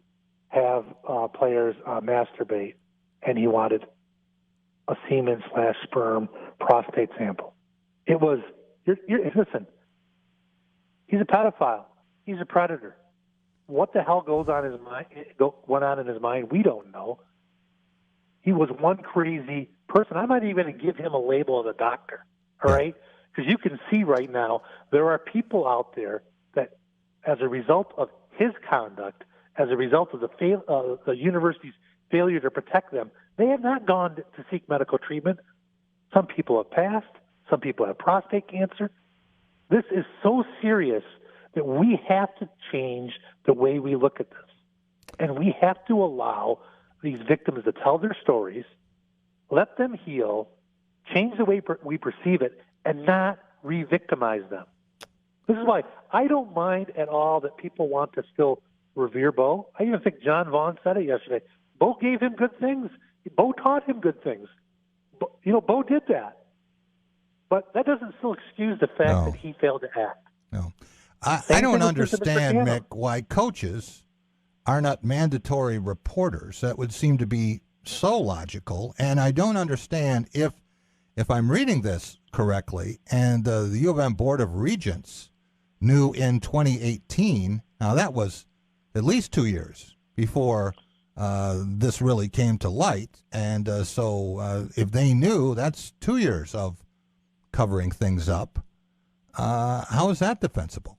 have players masturbate, and he wanted a semen/sperm prostate sample. It was, listen, he's a pedophile. He's a predator. What the hell went on in his mind, we don't know. He was one crazy person. I might even give him a label of a doctor, all right? Because you can see right now there are people out there that, as a result of his conduct, as a result of the university's failure to protect them, they have not gone to seek medical treatment. Some people have passed. Some people have prostate cancer. This is so serious that we have to change the way we look at this. And we have to allow these victims to tell their stories, let them heal, change the way we perceive it, and not re-victimize them. This is why I don't mind at all that people want to still revere Bo. I even think John Vaughn said it yesterday. Bo gave him good things. Bo taught him good things. Bo did that. But that doesn't still excuse the fact that he failed to act. No. I don't understand, Mick, why coaches are not mandatory reporters. That would seem to be so logical. And I don't understand if I'm reading this correctly, and the U of M Board of Regents knew in 2018, now that was at least 2 years before this really came to light. And so if they knew, that's 2 years of covering things up. How is that defensible?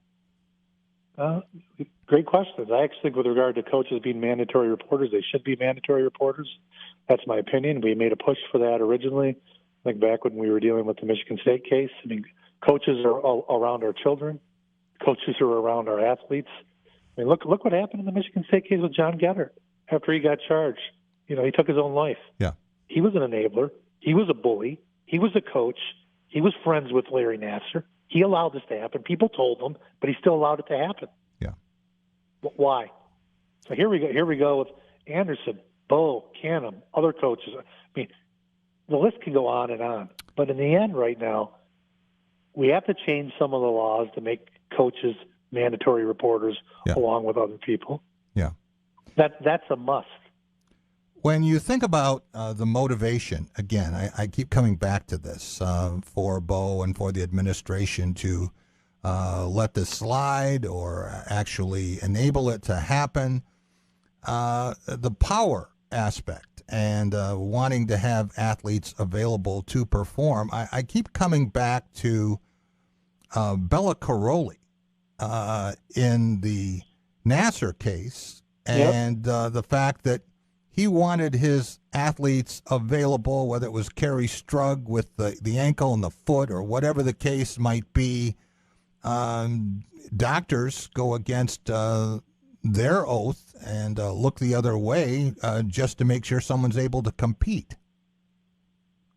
Great questions. I actually think with regard to coaches being mandatory reporters, they should be mandatory reporters. That's my opinion. We made a push for that originally, I think back when we were dealing with the Michigan State case. I mean, coaches are all around our children. Coaches are around our athletes. I mean, look what happened in the Michigan State case with John Getter after he got charged. He took his own life. Yeah. He was an enabler. He was a bully. He was a coach. He was friends with Larry Nassar. He allowed this to happen. People told him, but he still allowed it to happen. Yeah. Why? So here we go with Anderson, Bo, Canham, other coaches. I mean, the list can go on and on. But in the end, right now, we have to change some of the laws to make coaches mandatory reporters along with other people. Yeah. That's a must. When you think about the motivation, again, I keep coming back to this for Bo and for the administration to let this slide or actually enable it to happen, the power aspect and wanting to have athletes available to perform. I keep coming back to Bella Caroli in the Nassar case and the fact that he wanted his athletes available, whether it was Kerry Strug with the ankle and the foot or whatever the case might be. Doctors go against their oath and look the other way just to make sure someone's able to compete.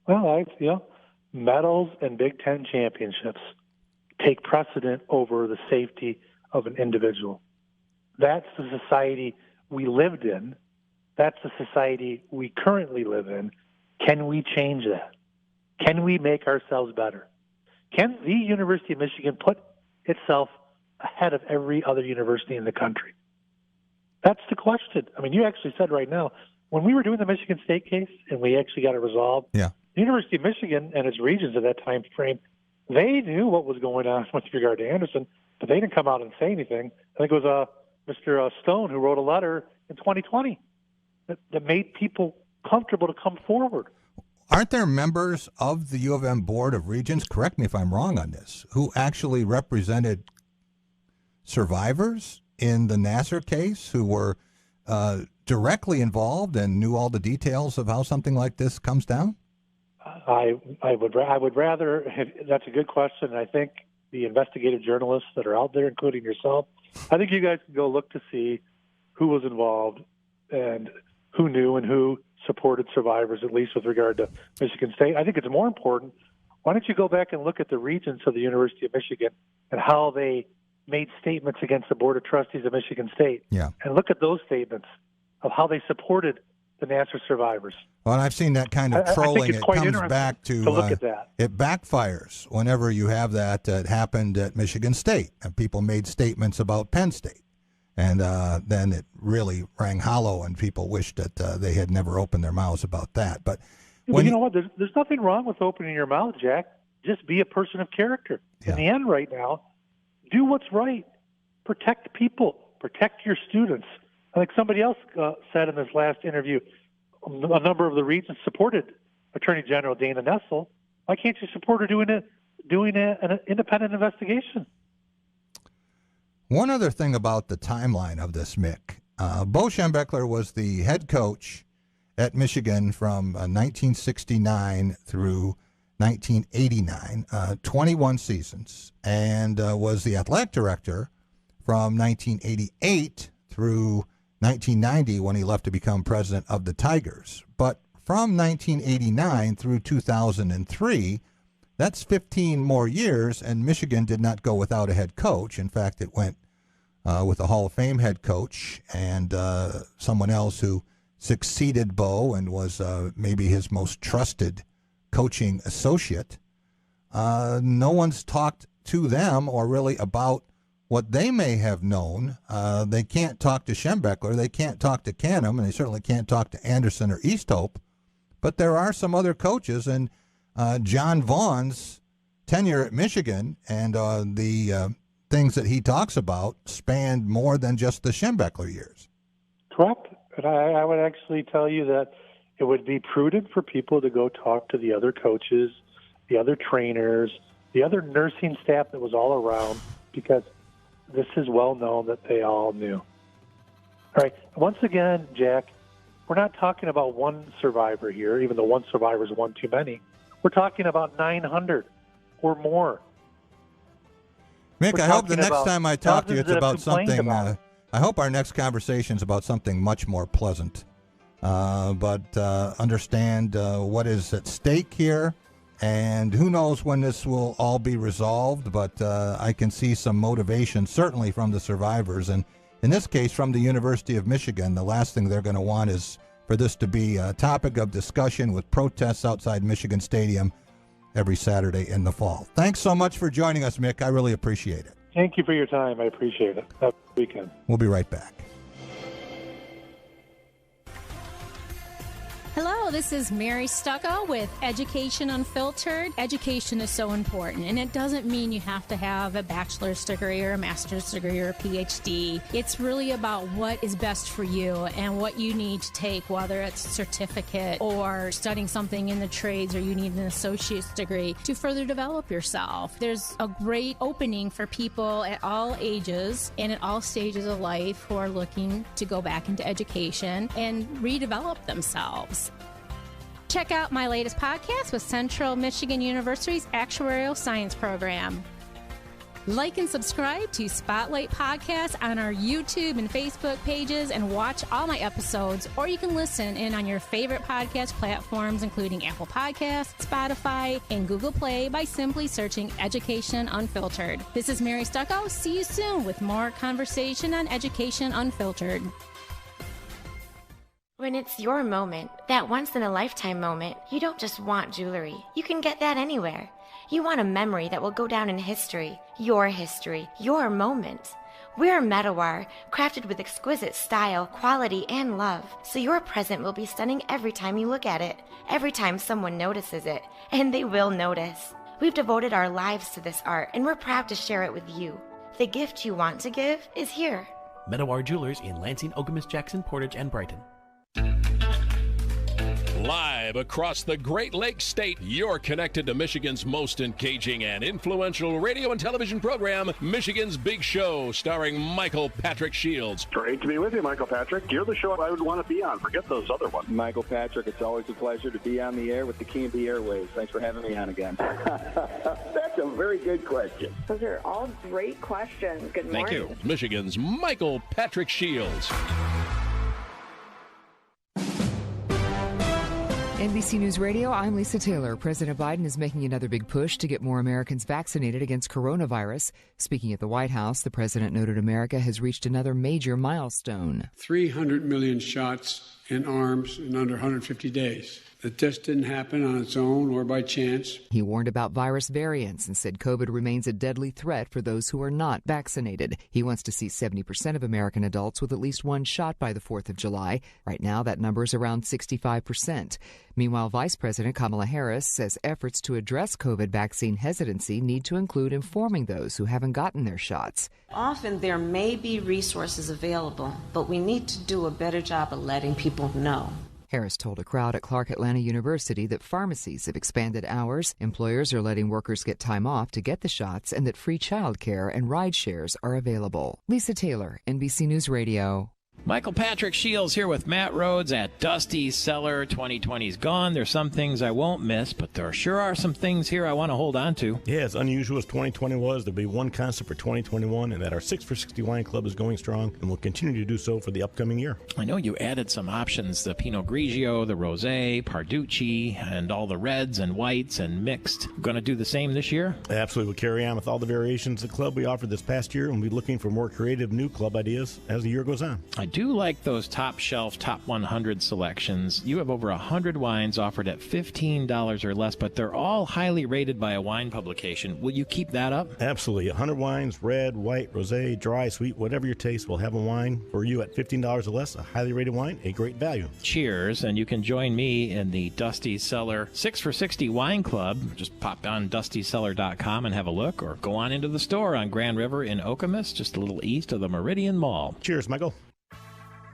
Well, medals and Big Ten championships take precedent over the safety of an individual. That's the society we lived in. That's the society we currently live in. Can we change that? Can we make ourselves better? Can the University of Michigan put itself ahead of every other university in the country? That's the question. I mean, you actually said right now, when we were doing the Michigan State case and we actually got it resolved, the University of Michigan and its regents at that time frame, they knew what was going on with regard to Anderson, but they didn't come out and say anything. I think it was Mr. Stone who wrote a letter in 2020 that made people comfortable to come forward. Aren't there members of the U of M Board of Regents, correct me if I'm wrong on this, who actually represented survivors in the Nassar case who were directly involved and knew all the details of how something like this comes down? I would rather. That's a good question. I think the investigative journalists that are out there, including yourself. I think you guys can go look to see who was involved and who knew and who supported survivors, at least with regard to Michigan State. I think it's more important. Why don't you go back and look at the regents of the University of Michigan and how they made statements against the Board of Trustees of Michigan State? Yeah. And look at those statements of how they supported the Nassar survivors. Well, and I've seen that kind of trolling. It comes back to look at that. It backfires whenever you have that. It happened at Michigan State, and people made statements about Penn State. And then it really rang hollow, and people wished that they had never opened their mouths about that. But well, you know what? There's nothing wrong with opening your mouth, Jack. Just be a person of character. Yeah. In the end right now, do what's right. Protect people. Protect your students. I think somebody else said in this last interview, a number of the regents supported Attorney General Dana Nessel. Why can't you support her doing an independent investigation? One other thing about the timeline of this, Mick. Bo Schembechler was the head coach at Michigan from 1969 through 1989, 21 seasons, and was the athletic director from 1988 through 1990 when he left to become president of the Tigers. But from 1989 through 2003, that's 15 more years, and Michigan did not go without a head coach. In fact, it went with a Hall of Fame head coach and someone else who succeeded Bo and was maybe his most trusted coaching associate. No one's talked to them or really about what they may have known. They can't talk to Schembechler, they can't talk to Canham, and they certainly can't talk to Anderson or Easthope. But there are some other coaches, and John Vaughn's tenure at Michigan and the things that he talks about spanned more than just the Schembechler years. Correct. And I would actually tell you that it would be prudent for people to go talk to the other coaches, the other trainers, the other nursing staff that was all around, because this is well known that they all knew. All right. Once again, Jack, we're not talking about one survivor here, even though one survivor is one too many. We're talking about 900 or more. Mick, I hope the next time I talk to you, it's about something. I hope our next conversation is about something much more pleasant. But understand what is at stake here. And who knows when this will all be resolved, but I can see some motivation, certainly from the survivors. And in this case, from the University of Michigan, the last thing they're going to want is for this to be a topic of discussion with protests outside Michigan Stadium every Saturday in the fall. Thanks so much for joining us, Mick. I really appreciate it. Thank you for your time. I appreciate it. Have a good weekend. We'll be right back. Hello, this is Mary Stucco with Education Unfiltered. Education is so important, and it doesn't mean you have to have a bachelor's degree or a master's degree or a PhD. It's really about what is best for you and what you need to take, whether it's a certificate or studying something in the trades or you need an associate's degree to further develop yourself. There's a great opening for people at all ages and at all stages of life who are looking to go back into education and redevelop themselves. Check out my latest podcast with Central Michigan University's Actuarial Science Program. Like and subscribe to Spotlight Podcasts on our YouTube and Facebook pages and watch all my episodes, or you can listen in on your favorite podcast platforms, including Apple Podcasts, Spotify, and Google Play by simply searching Education Unfiltered. This is Mary Stucco. See you soon with more conversation on Education Unfiltered. When it's your moment, that once-in-a-lifetime moment, you don't just want jewelry. You can get that anywhere. You want a memory that will go down in history, your moment. We're Metawar, crafted with exquisite style, quality, and love, so your present will be stunning every time you look at it, every time someone notices it, and they will notice. We've devoted our lives to this art, and we're proud to share it with you. The gift you want to give is here. Metawar Jewelers in Lansing, Okemos, Jackson, Portage, and Brighton. Live across the Great Lakes State, you're connected to Michigan's most engaging and influential radio and television program, Michigan's Big Show, starring Michael Patrick Shields. Great to be with you, Michael Patrick. You're the show I would want to be on. Forget those other ones. Michael Patrick, it's always a pleasure to be on the air with the King of the Airways. Thanks for having me on again. That's a very good question. Those are all great questions. Good morning. Thank you. Michigan's Michael Patrick Shields. NBC News Radio, I'm Lisa Taylor. President Biden is making another big push to get more Americans vaccinated against coronavirus. Speaking at the White House, the president noted America has reached another major milestone. 300 million shots in arms in under 150 days. That just didn't happen on its own or by chance. He warned about virus variants and said COVID remains a deadly threat for those who are not vaccinated. He wants to see 70% of American adults with at least one shot by the 4th of July. Right now, that number is around 65%. Meanwhile, Vice President Kamala Harris says efforts to address COVID vaccine hesitancy need to include informing those who haven't gotten their shots. Often there may be resources available, but we need to do a better job of letting people know. Harris told a crowd at Clark Atlanta University that pharmacies have expanded hours, employers are letting workers get time off to get the shots, and that free child care and ride shares are available. Lisa Taylor, NBC News Radio. Michael Patrick Shields here with Matt Rhodes at Dusty's Cellar. 2020's gone. There's some things I won't miss, but there sure are some things here I want to hold on to. Yeah, as unusual as 2020 was, there'll be one constant for 2021, and that our 6 for 60 wine club is going strong and will continue to do so for the upcoming year. I know you added some options, the Pinot Grigio, the Rosé, Parducci, and all the reds and whites and mixed. Going to do the same this year? Absolutely. We'll carry on with all the variations of the club we offered this past year, and we'll be looking for more creative new club ideas as the year goes on. I do like those top shelf, top 100 selections. You have over 100 wines offered at $15 or less, but they're all highly rated by a wine publication. Will you keep that up? Absolutely. 100 wines, red, white, rosé, dry, sweet, whatever your taste, we'll have a wine for you at $15 or less, a highly rated wine, a great value. Cheers, and you can join me in the Dusty's Cellar 6 for 60 Wine Club. Just pop on dustycellar.com and have a look, or go on into the store on Grand River in Okemos, just a little east of the Meridian Mall. Cheers, Michael.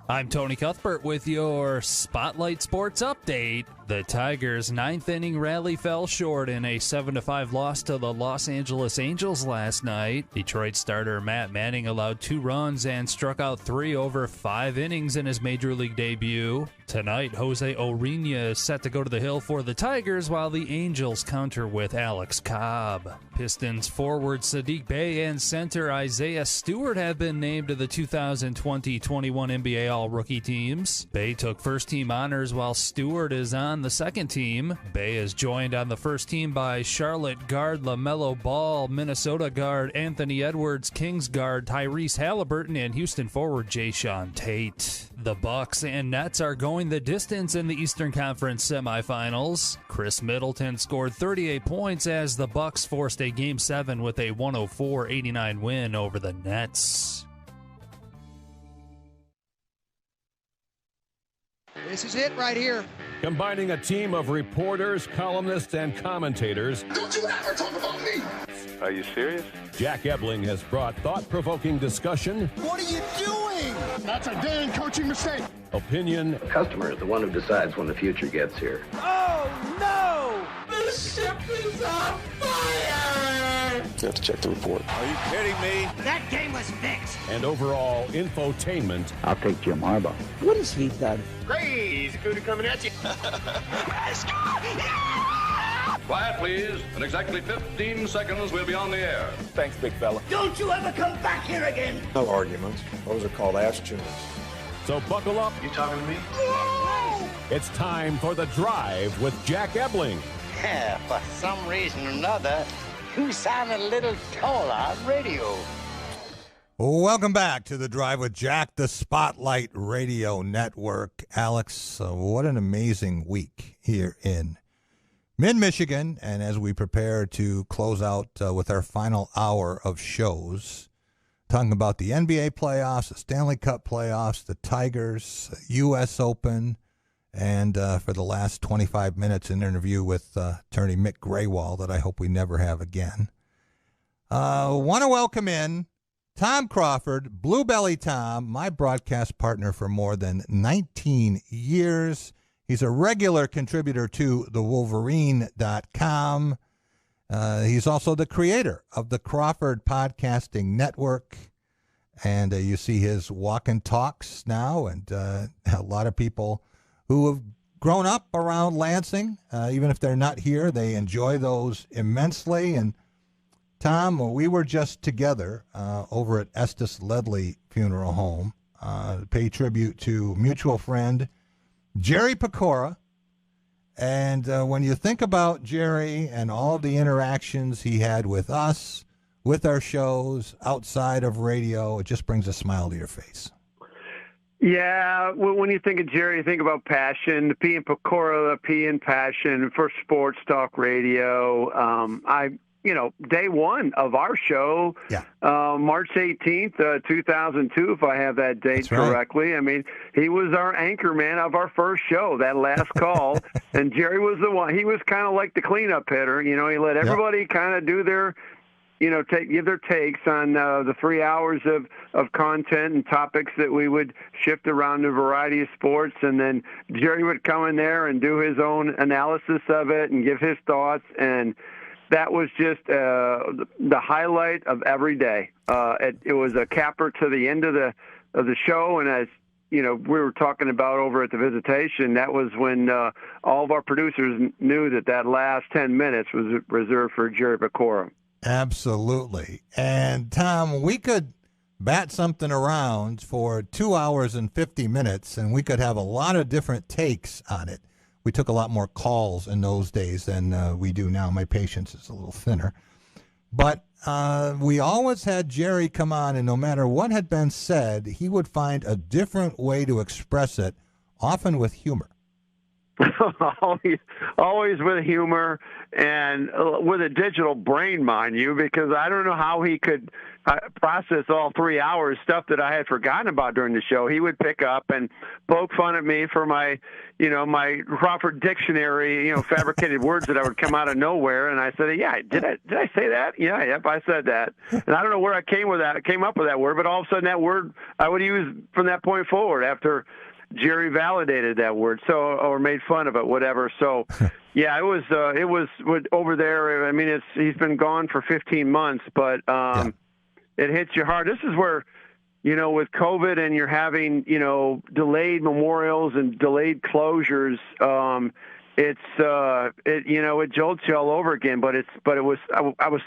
I'm Tony Cuthbert with your Spotlight Sports Update. The Tigers' ninth inning rally fell short in a 7-5 loss to the Los Angeles Angels last night. Detroit starter Matt Manning allowed 2 runs and struck out 3 over 5 innings in his Major League debut. Tonight, Jose Urena is set to go to the hill for the Tigers while the Angels counter with Alex Cobb. Pistons forward Sadiq Bey and center Isaiah Stewart have been named to the 2020-21 NBA All-Rookie teams. Bey took first-team honors while Stewart is on the second team. Bey is joined on the first team by Charlotte guard LaMelo Ball, Minnesota guard Anthony Edwards, Kings guard Tyrese Halliburton, and Houston forward Jayshawn Tate. The Bucks and Nets are going the distance in the Eastern Conference semifinals. Chris Middleton scored 38 points as the Bucks forced a Game 7 with a 104-89 win over the Nets. This is it right here. Combining a team of reporters, columnists, and commentators. Don't you ever talk about me. Are you serious? Jack Ebling has brought thought-provoking discussion. What are you doing? That's a damn coaching mistake. Opinion. The customer is the one who decides when the future gets here. Oh, no! The ship is on fire! You have to check the report. Are you kidding me? That game was fixed. And overall infotainment. I'll take Jim Harbaugh. What has he done? Crazy cootie coming at you. Quiet, please. In exactly 15 seconds, we'll be on the air. Thanks, big fella. Don't you ever come back here again. No arguments. Those are called ass tunes. So buckle up. You talking to me? Whoa! It's time for The Drive with Jack Ebling. Yeah, for some reason or another, you sound a little taller on radio. Welcome back to The Drive with Jack, the Spotlight Radio Network. Alex, what an amazing week here in mid-Michigan. And as we prepare to close out with our final hour of shows, talking about the NBA playoffs, the Stanley Cup playoffs, the Tigers, U.S. Open, and for the last 25 minutes, an interview with attorney Mick Grewal that I hope we never have again. Want to welcome in Tom Crawford, Blue Belly Tom, my broadcast partner for more than 19 years. He's a regular contributor to thewolverine.com. He's also the creator of the Crawford Podcasting Network. And you see his walk and talks now, and a lot of people who have grown up around Lansing, even if they're not here, they enjoy those immensely. And Tom, we were just together over at Estes Ledley Funeral Home to pay tribute to mutual friend Jerry Pecora. And when you think about Jerry and all the interactions he had with us, with our shows, outside of radio, it just brings a smile to your face. Yeah, when you think of Jerry, you think about passion, the P in Pecora, the P in passion for sports talk radio. Day one of our show, March 18th, 2002, if I have that date correctly. Right. I mean, he was our anchor man of our first show, that last call, and Jerry was the one. He was kind of like the cleanup hitter. He let everybody kind of do their, give their takes on the 3 hours of content and topics that we would shift around a variety of sports, and then Jerry would come in there and do his own analysis of it and give his thoughts, and that was just the highlight of every day. It was a capper to the end of the show, and as we were talking about over at the visitation, that was when all of our producers knew that last 10 minutes was reserved for Jerry Pecora. Absolutely. And Tom, we could bat something around for 2 hours and 50 minutes, and we could have a lot of different takes on it. We took a lot more calls in those days than we do now. My patience is a little thinner. But we always had Jerry come on, and no matter what had been said, he would find a different way to express it, often with humor. Always with humor and with a digital brain, mind you, because I don't know how he could process all 3 hours stuff that I had forgotten about during the show. He would pick up and poke fun at me for my Crawford dictionary, fabricated words that I would come out of nowhere. And I said, yeah, did I say that? Yeah, yep, I said that. And I don't know where I came up with that word, but all of a sudden that word I would use from that point forward after Jerry validated that word, or made fun of it, whatever. So, yeah, it was over there. I mean, he's been gone for 15 months, but it hits you hard. This is where, with COVID and you're having, delayed memorials and delayed closures, it jolts you all over again. But I was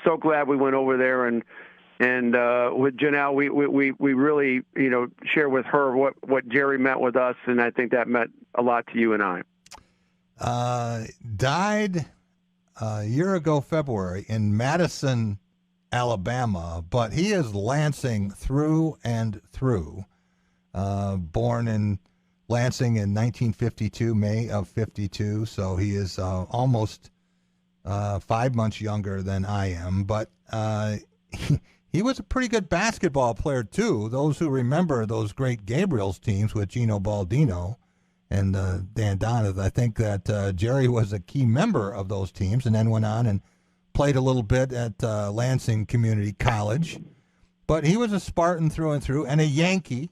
so glad we went over there and with Janelle, we really, share with her what Jerry meant with us, and I think that meant a lot to you and I. Died a year ago, February, in Madison, Alabama, but he is Lansing through and through. Born in Lansing in 1952, May of 52, so he is almost 5 months younger than I am, but he was a pretty good basketball player, too. Those who remember those great Gabriel's teams with Gino Baldino and Dan Donath, I think that Jerry was a key member of those teams and then went on and played a little bit at Lansing Community College. But he was a Spartan through and through and a Yankee.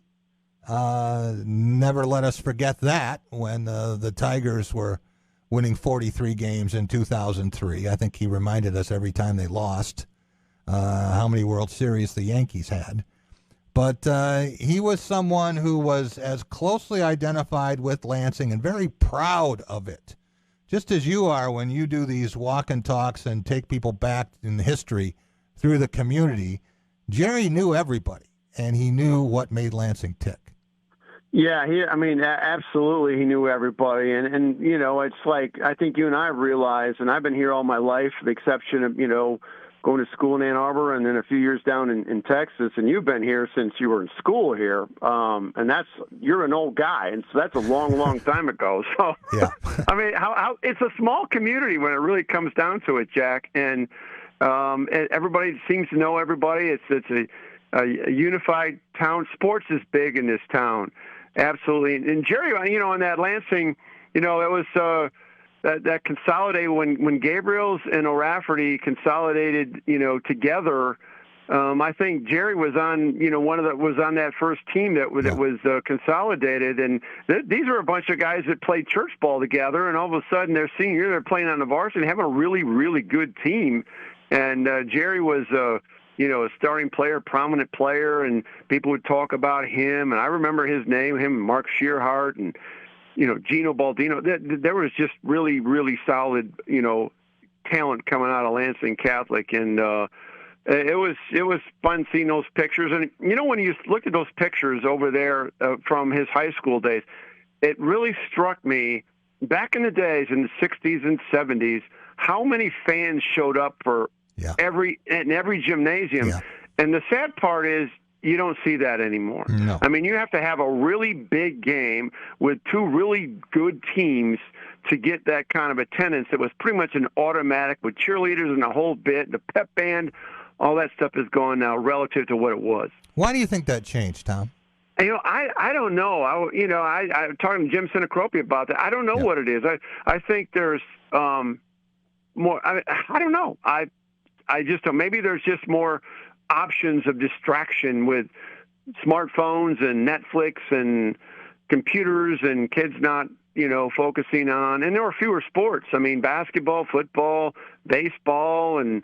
Never let us forget that when the Tigers were winning 43 games in 2003. I think he reminded us every time they lost how many World Series the Yankees had. But he was someone who was as closely identified with Lansing and very proud of it. Just as you are when you do these walk and talks and take people back in history through the community, Jerry knew everybody, and he knew what made Lansing tick. Yeah, absolutely he knew everybody. And it's like, I think you and I realize, and I've been here all my life, with the exception of, going to school in Ann Arbor and then a few years down in Texas, and you've been here since you were in school here. And you're an old guy, and so that's a long, long time ago. So, yeah. How it's a small community when it really comes down to it, Jack. And everybody seems to know everybody. It's a unified town. Sports is big in this town. Absolutely. And Jerry, on that Lansing, it was that consolidated when Gabriel's and O'Rafferty consolidated, together. I think Jerry was on, was on that first team that was consolidated, and these are a bunch of guys that played church ball together, and all of a sudden they're senior, they're playing on the varsity, and having a really, really good team. And Jerry was, a starting player, prominent player, and people would talk about him. And I remember his name, him, Mark Shearhart, and Gino Baldino. There was just really, really solid, talent coming out of Lansing Catholic, and it was fun seeing those pictures. And when you look at those pictures over there from his high school days, it really struck me back in the days in the 60s and 70s how many fans showed up for every gymnasium. Yeah. And the sad part is you don't see that anymore. No. I mean, you have to have a really big game with two really good teams to get that kind of attendance. It was pretty much an automatic with cheerleaders and the whole bit, the pep band. All that stuff is gone now relative to what it was. Why do you think that changed, Tom? I don't know. I talking to Jim Sinacropi about that. I don't know what it is. I think there's more. I don't know. I just don't. Maybe there's just more options of distraction with smartphones and Netflix and computers and kids not focusing on. And there were fewer sports. I mean, basketball, football, baseball, and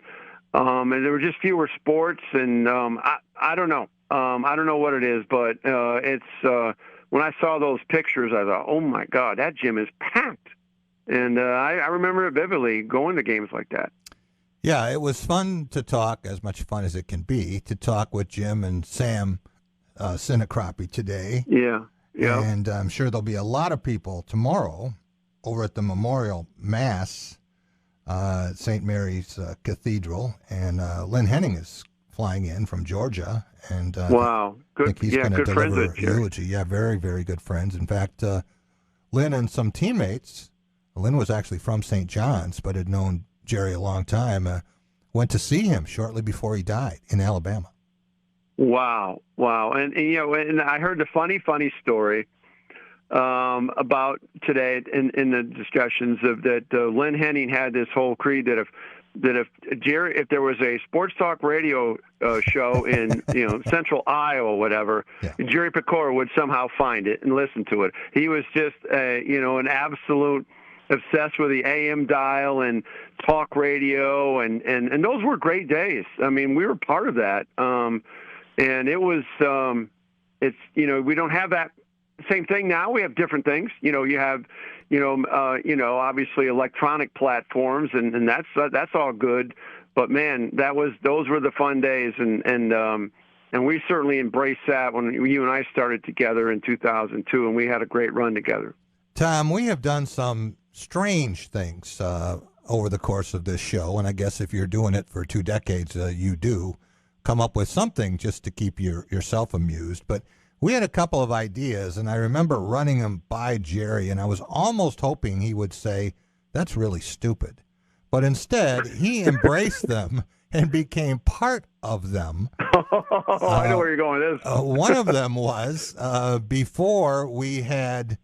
there were just fewer sports, and I don't know. I don't know what it is, but it's when I saw those pictures, I thought, oh my God, that gym is packed. And I remember it vividly going to games like that. Yeah, it was fun to talk, as much fun as it can be, to talk with Jim and Sam Sinacropi today. Yeah. And I'm sure there'll be a lot of people tomorrow over at the Memorial Mass at St. Mary's Cathedral, and Lynn Henning is flying in from Georgia, and wow, good. I think he's going to deliver a eulogy. Yeah, very, very good friends. In fact, Lynn and some teammates. Lynn was actually from St. John's, but had known Jerry a long time. Went to see him shortly before he died in Alabama. Wow, and I heard the funny story about today in the discussions of that Lynn Henning had this whole creed that if there was a sports talk radio show in Central Iowa or whatever, Jerry Pecora would somehow find it and listen to it. He was just an absolute obsessed with the AM dial and talk radio, and those were great days. I mean, we were part of that, and it was we don't have that same thing now. We have different things. You have obviously electronic platforms, and that's all good. But man, those were the fun days, and we certainly embraced that when you and I started together in 2002, and we had a great run together. Tom, we have done some strange things over the course of this show, and I guess if you're doing it for 2 decades, you do come up with something just to keep yourself amused. But we had a couple of ideas, and I remember running them by Jerry, and I was almost hoping he would say, that's really stupid. But instead, he embraced them and became part of them. I know where you're going with this. One of them was before we had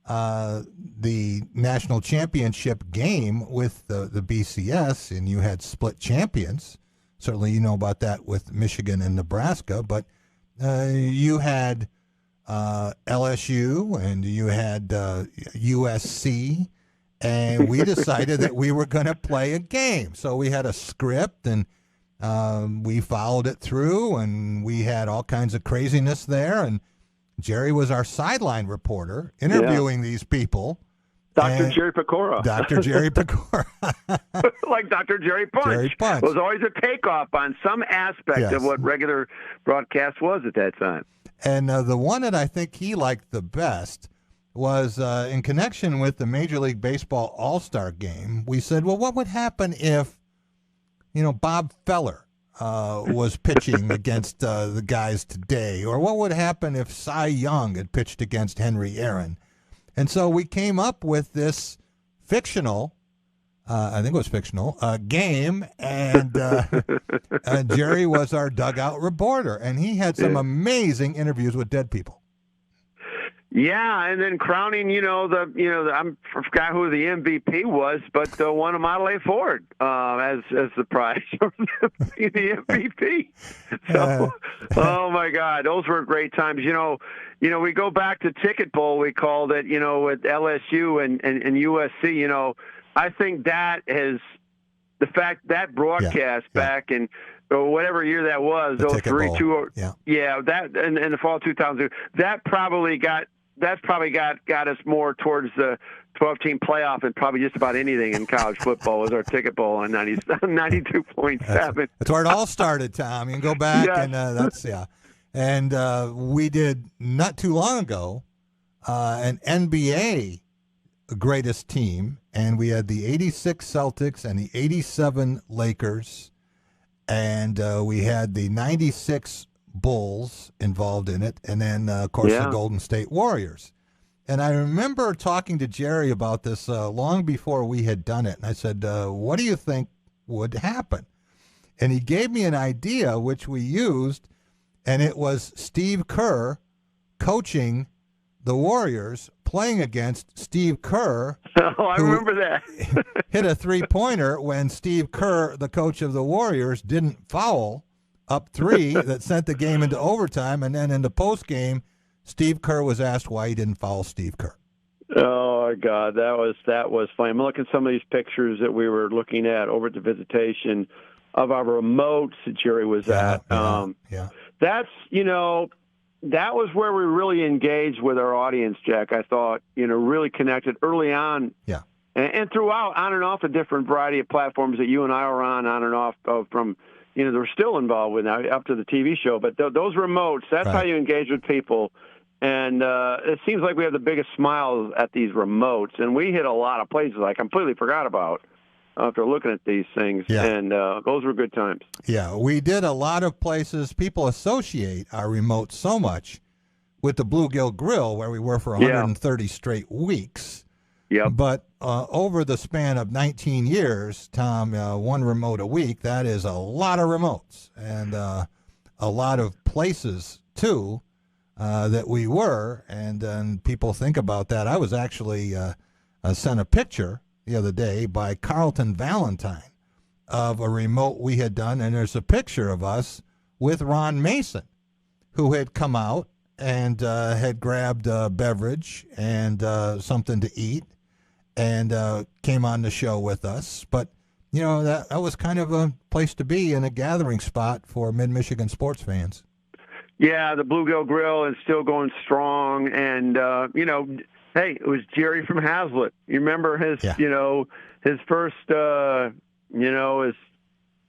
the national championship game with the BCS, and you had split champions. Certainly you know about that with Michigan and Nebraska, but you had LSU and you had USC, and we decided that we were going to play a game. So we had a script, and we followed it through, and we had all kinds of craziness there, and Jerry was our sideline reporter interviewing these people. Dr. Jerry Pecora. Dr. Jerry Pecora. Like Dr. Jerry Punch. Jerry Punch. It was always a takeoff on some aspect of what regular broadcast was at that time. And the one that I think he liked the best was in connection with the Major League Baseball All-Star Game. We said, well, what would happen if, Bob Feller was pitching against the guys today? Or what would happen if Cy Young had pitched against Henry Aaron? And so we came up with this fictional, I think it was fictional, game, and Jerry was our dugout reporter, and he had some amazing interviews with dead people. Yeah, and then crowning, I forgot who the MVP was, but won a Model A Ford as the prize for the MVP. So, oh my God, those were great times. We go back to Ticket Bowl, we called it, with LSU and USC. I think that is the fact that broadcast back in whatever year that was, the 03, 2, yeah, that in the fall of 2002, that probably got us more towards the 12-team playoff than probably just about anything in college football was our Ticket Bowl on 92.7. That's where it all started, Tom. You can go back and And we did not too long ago an NBA greatest team, and we had the 86 Celtics and the 87 Lakers, and we had the 96 Bulls involved in it, and then, of course, the Golden State Warriors. And I remember talking to Jerry about this long before we had done it, and I said, what do you think would happen? And he gave me an idea, which we used, and it was Steve Kerr coaching the Warriors, playing against Steve Kerr. Oh, I remember that. hit a three-pointer when Steve Kerr, the coach of the Warriors, didn't foul up 3 that sent the game into overtime. And then in the postgame, Steve Kerr was asked why he didn't foul Steve Kerr. Oh, my God, that was funny. I'm looking at some of these pictures that we were looking at over at the visitation of our remotes that Jerry was at. That's, that was where we really engaged with our audience, Jack. I thought, really connected early on. Yeah. And throughout, on and off a different variety of platforms that you and I are on and off of from, they're still involved with now up to the TV show. But those remotes, that's how you engage with people. And it seems like we have the biggest smiles at these remotes. And we hit a lot of places I completely forgot about after looking at these things. Yeah. And those were good times. Yeah, we did a lot of places. People associate our remote so much with the Bluegill Grill, where we were for 130 straight weeks. Yep. But over the span of 19 years, Tom, one remote a week, that is a lot of remotes and a lot of places, too, that we were. And then people think about that. I was actually sent a picture the other day by Carlton Valentine of a remote we had done, and there's a picture of us with Ron Mason, who had come out and had grabbed a beverage and something to eat and came on the show with us. But, that was kind of a place to be and a gathering spot for mid-Michigan sports fans. Yeah, the Bluegill Grill is still going strong, and, hey, it was Jerry from Hazlitt. You remember his, his first, his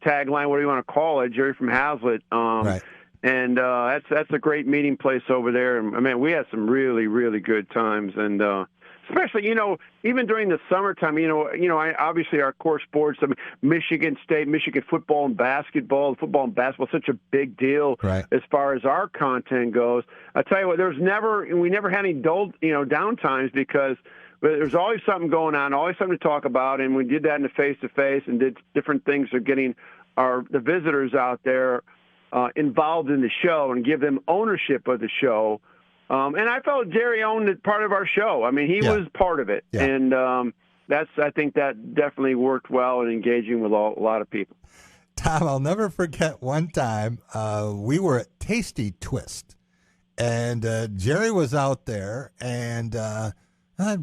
tagline, what do you want to call it, Jerry from Hazlitt. Right. And that's a great meeting place over there. And, man, we had some really, really good times. And especially, even during the summertime, obviously our core sports, Michigan State, Michigan football and basketball. Football and basketball is such a big deal as far as our content goes. I tell you what, we never had any downtimes because there's always something going on, always something to talk about. And we did that in the face-to-face and did different things for getting the visitors out there involved in the show and give them ownership of the show. And I felt Jerry owned part of our show. I mean, he was part of it. Yeah. And I think that definitely worked well in engaging with a lot of people. Tom, I'll never forget one time we were at Tasty Twist, and Jerry was out there, and I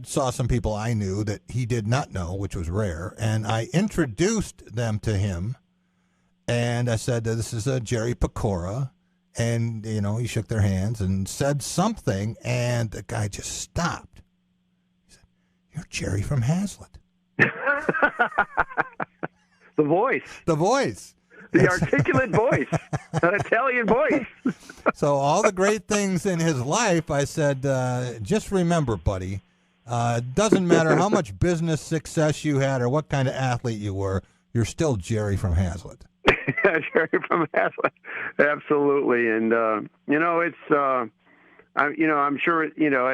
saw some people I knew that he did not know, which was rare, and I introduced them to him, and I said, this is Jerry Pecora. And, he shook their hands and said something, and the guy just stopped. He said, "You're Jerry from Hazlitt." The voice. The voice. The articulate voice. An Italian voice. So all the great things in his life, I said, just remember, buddy, it doesn't matter how much business success you had or what kind of athlete you were, you're still Jerry from Hazlitt. Jerry from Hazlitt, absolutely, and I'm sure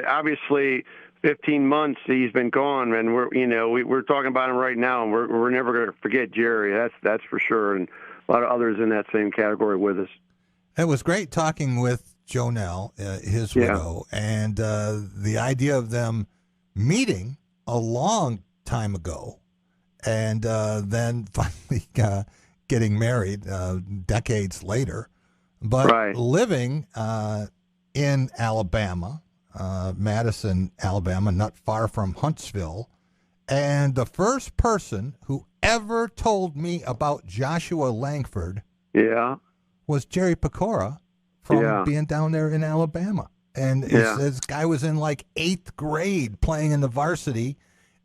obviously 15 months he's been gone, and we're talking about him right now, and we're never going to forget Jerry. That's for sure, and a lot of others in that same category with us. It was great talking with Jonelle, his widow, and the idea of them meeting a long time ago and then finally getting married decades later, but living in Alabama, Madison, Alabama, not far from Huntsville. And the first person who ever told me about Joshua Langford was Jerry Pecora from being down there in Alabama. And this guy was in like 8th grade playing in the varsity,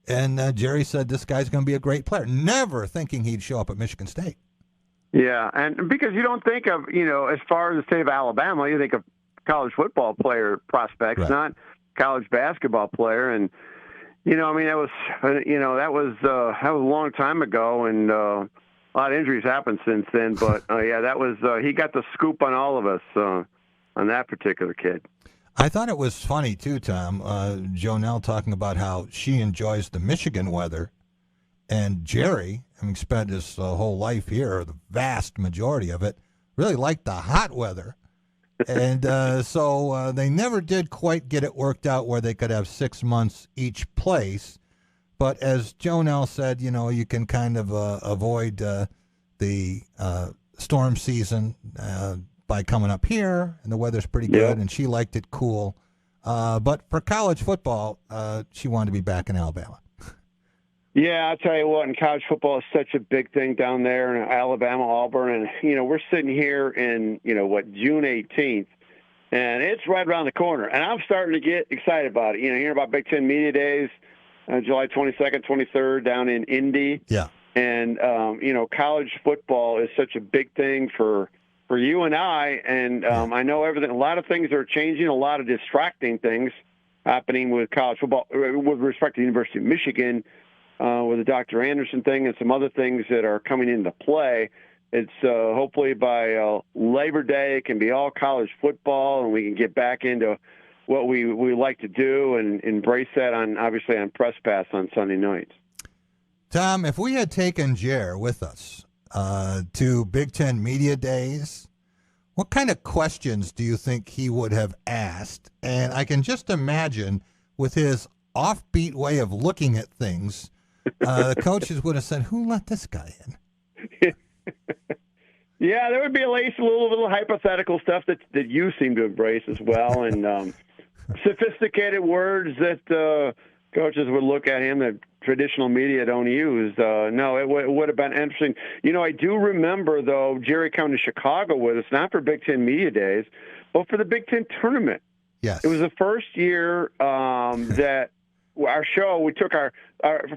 and Jerry said this guy's going to be a great player, never thinking he'd show up at Michigan State. Yeah, and because you don't think of, as far as the state of Alabama, you think of college football player prospects, not college basketball player. And, that was a long time ago, and a lot of injuries happened since then. But, that was he got the scoop on all of us on that particular kid. I thought it was funny, too, Tom, Jonelle talking about how she enjoys the Michigan weather, and Jerry, having spent his whole life here, the vast majority of it, really liked the hot weather. And so they never did quite get it worked out where they could have 6 months each place. But as Jonelle said, you can kind of avoid the storm season by coming up here, and the weather's pretty good, and she liked it cool. But for college football, she wanted to be back in Alabama. Yeah, I'll tell you what, and college football is such a big thing down there in Alabama, Auburn, and, we're sitting here in, June 18th, and it's right around the corner, and I'm starting to get excited about it. Hearing about Big Ten Media Days, July 22nd, 23rd down in Indy. Yeah. And, college football is such a big thing for you and I, and I know a lot of things are changing, a lot of distracting things happening with college football with respect to the University of Michigan, with the Dr. Anderson thing and some other things that are coming into play. It's hopefully by Labor Day it can be all college football, and we can get back into what we like to do and embrace that obviously on Press Pass on Sunday nights. Tom, if we had taken Jer with us to Big Ten Media Days, what kind of questions do you think he would have asked? And I can just imagine with his offbeat way of looking at things, the coaches would have said, "Who let this guy in?" Yeah, there would be at least a little hypothetical stuff that you seem to embrace as well, and sophisticated words that coaches would look at him that traditional media don't use. No, it would have been interesting. I do remember, though, Jerry coming to Chicago with us, not for Big Ten Media Days, but for the Big Ten Tournament. Yes. It was the first year that our show, we took our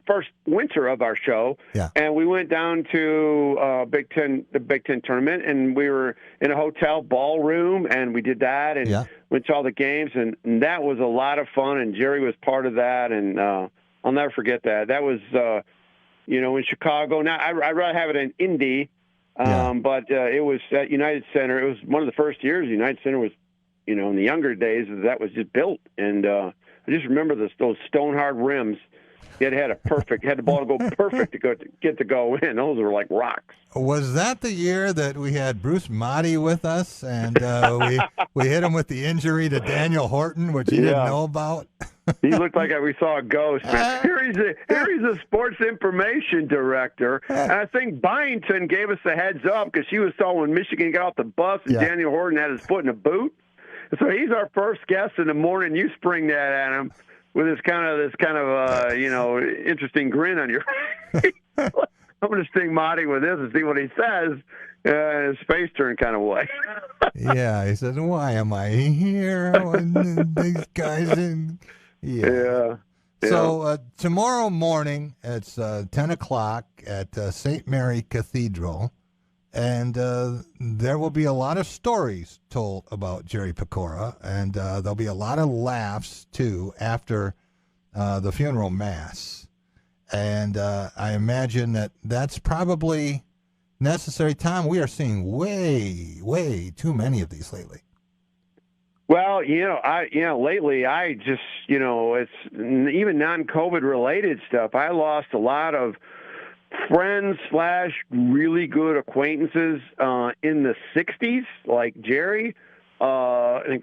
first winter of our show, and we went down to the Big Ten Tournament, and we were in a hotel ballroom, and we did that, and went to all the games, and that was a lot of fun, and Jerry was part of that, and I'll never forget that. That was, in Chicago. Now, I'd rather have it in Indy, but it was at United Center. It was one of the first years United Center was, in the younger days, that was just built, and I just remember those stone hard rims. It had had the ball to go perfect to get to go in. Those were like rocks. Was that the year that we had Bruce Motti with us, and we hit him with the injury to Daniel Horton, which he didn't know about? He looked like we saw a ghost. Man. Here he's a sports information director. And I think Byington gave us a heads up because she was saw when Michigan got off the bus and Daniel Horton had his foot in a boot. So he's our first guest in the morning. You spring that at him with this kind of interesting grin on your face. I'm going to sting Motti with this and see what he says. His face turned kind of way. Yeah, he says, "Why am I here? These guys." Yeah. So tomorrow morning it's 10 o'clock at St. Mary Cathedral. And there will be a lot of stories told about Jerry Pecora, and there'll be a lot of laughs, too, after the funeral mass. And I imagine that's probably necessary. Tom, we are seeing way, way too many of these lately. Well, lately I just, it's even non-COVID related stuff. I lost a lot of friends / really good acquaintances in the 60s, like Jerry, an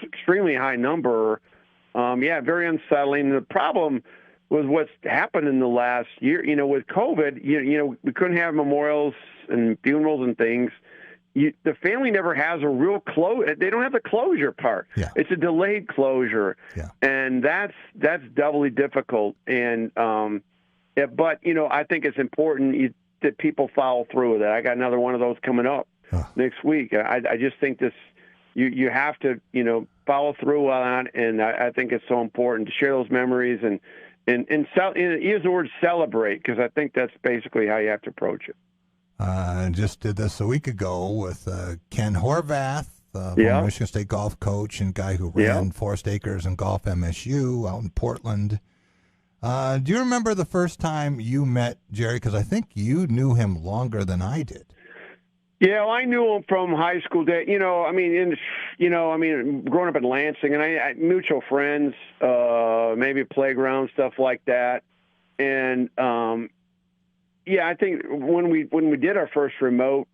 extremely high number. Very unsettling. The problem was what's happened in the last year. With COVID, we couldn't have memorials and funerals and things. The family never has a real they don't have the closure part. Yeah. It's a delayed closure, and that's doubly difficult. And but I think it's important that people follow through with it. I got another one of those coming up next week. I just think you have to follow through on it, and I think it's so important to share those memories and use the word celebrate, because I think that's basically how you have to approach it. Just did this a week ago with Ken Horvath, former Michigan State golf coach and guy who ran Forest Acres and Golf MSU out in Portland. Do you remember the first time you met Jerry? Because I think you knew him longer than I did. Yeah, well, I knew him from high school day. Growing up in Lansing, and I mutual friends, maybe playground stuff like that, and I think when we did our first remote,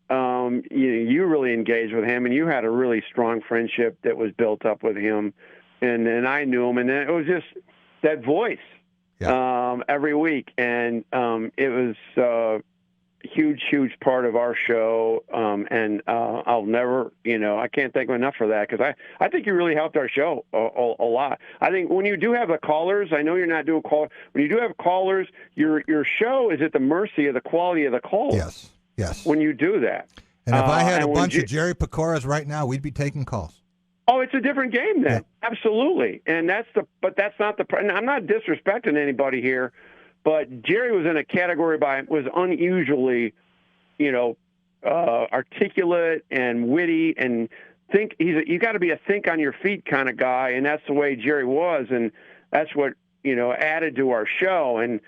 you really engaged with him, and you had a really strong friendship that was built up with him, and I knew him, and then it was just that voice every week, and it was huge part of our show, and I'll never, I can't thank him enough for that, because I think you really helped our show a lot. I think when you do have the callers, I know you're not doing call. When you do have callers, your show is at the mercy of the quality of the call. Yes. When you do that, and if I had a bunch of Jerry Pecoras right now, we'd be taking calls. Oh, it's a different game then. Yeah. Absolutely, and that's not the. And I'm not disrespecting anybody here. But Jerry was in a category was unusually, articulate and witty, and you got to be a think on your feet kind of guy, and that's the way Jerry was, and that's what added to our show. And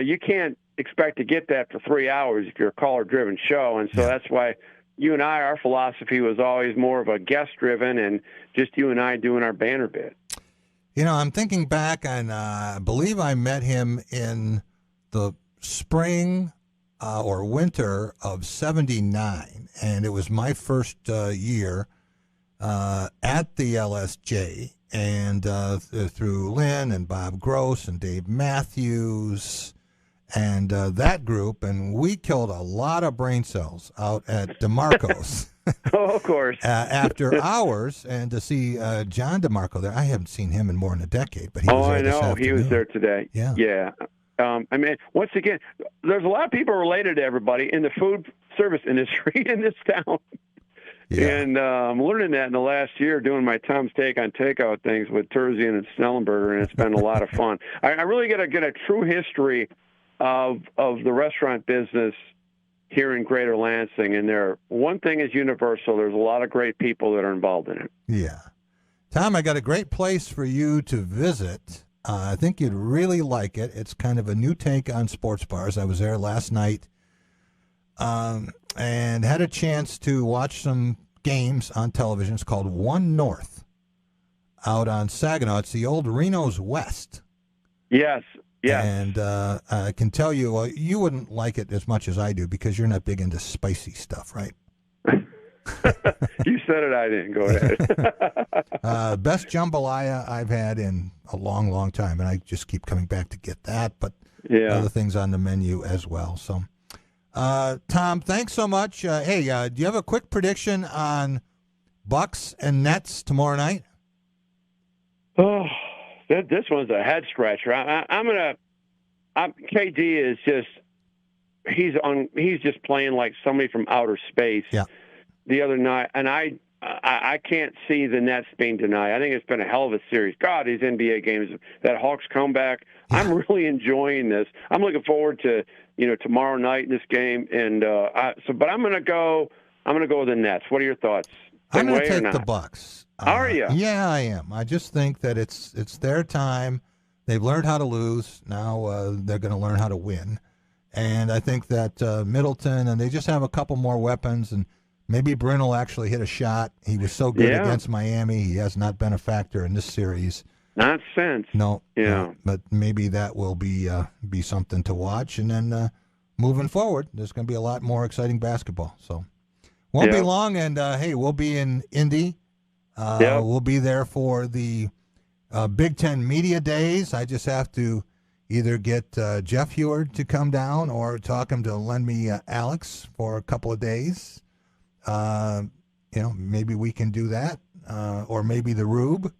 you can't expect to get that for 3 hours if you're a caller-driven show, and so that's why you and I, our philosophy was always more of a guest-driven, and just you and I doing our banner bit. I'm thinking back, and I believe I met him in the spring or winter of '79, and it was my first year at the LSJ, and through Lynn and Bob Gross and Dave Matthews and that group, and we killed a lot of brain cells out at DeMarco's. Oh, of course. After hours, and to see John DeMarco there. I haven't seen him in more than a decade, but he was there this afternoon. He was there today. Yeah. Once again, there's a lot of people related to everybody in the food service industry in this town. Yeah. And I'm learning that in the last year, doing my Tom's Take on Takeout things with Terzian and Snellenberger, and it's been a lot of fun. I really get a true history of the restaurant business here in Greater Lansing, and one thing is universal. There's a lot of great people that are involved in it. Yeah. Tom, I got a great place for you to visit. I think you'd really like it. It's kind of a new take on sports bars. I was there last night and had a chance to watch some games on television. It's called One North out on Saginaw. It's the old Reno's West. Yes. Yeah, and I can tell you, you wouldn't like it as much as I do because you're not big into spicy stuff, right? You said it, I didn't. Go ahead. Best jambalaya I've had in a long, long time, and I just keep coming back to get that, but other things on the menu as well. So, Tom, thanks so much. Hey, do you have a quick prediction on Bucks and Nets tomorrow night? Oh. This one's a head scratcher. KD is just he's just playing like somebody from outer space. Yeah. The other night, and I can't see the Nets being denied. I think it's been a hell of a series. God, these NBA games, that Hawks comeback. Yeah. I'm really enjoying this. I'm looking forward to tomorrow night in this game, and but I'm gonna go with the Nets. What are your thoughts? I'm going to take the Bucks. Are you? Yeah, I am. I just think that it's their time. They've learned how to lose. Now they're going to learn how to win. And I think that Middleton, and they just have a couple more weapons, and maybe Bryn will actually hit a shot. He was so good against Miami. He has not been a factor in this series. Not since. No. Yeah. But maybe that will be something to watch. And then moving forward, there's going to be a lot more exciting basketball. So Won't be long, and hey, we'll be in Indy. We'll be there for the Big Ten Media Days. I just have to either get Jeff Heward to come down or talk him to lend me Alex for a couple of days. Maybe we can do that, or maybe the Rube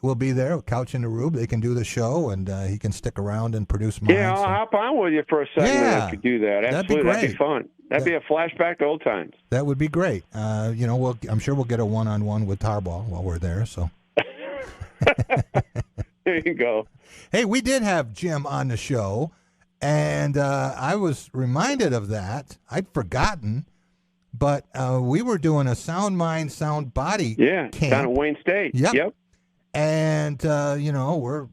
will be there, Couch in the Rube. They can do the show, and he can stick around and produce mine. Yeah, I'll hop on with you for a second if you do that. Absolutely. That'd be great. That'd be fun. That'd be a flashback to old times. That would be great. I'm sure we'll get a one-on-one with Harbaugh while we're there. So there you go. Hey, we did have Jim on the show, and I was reminded of that. I'd forgotten, but we were doing a Sound Mind, Sound Body camp down at Wayne State. Yep. And,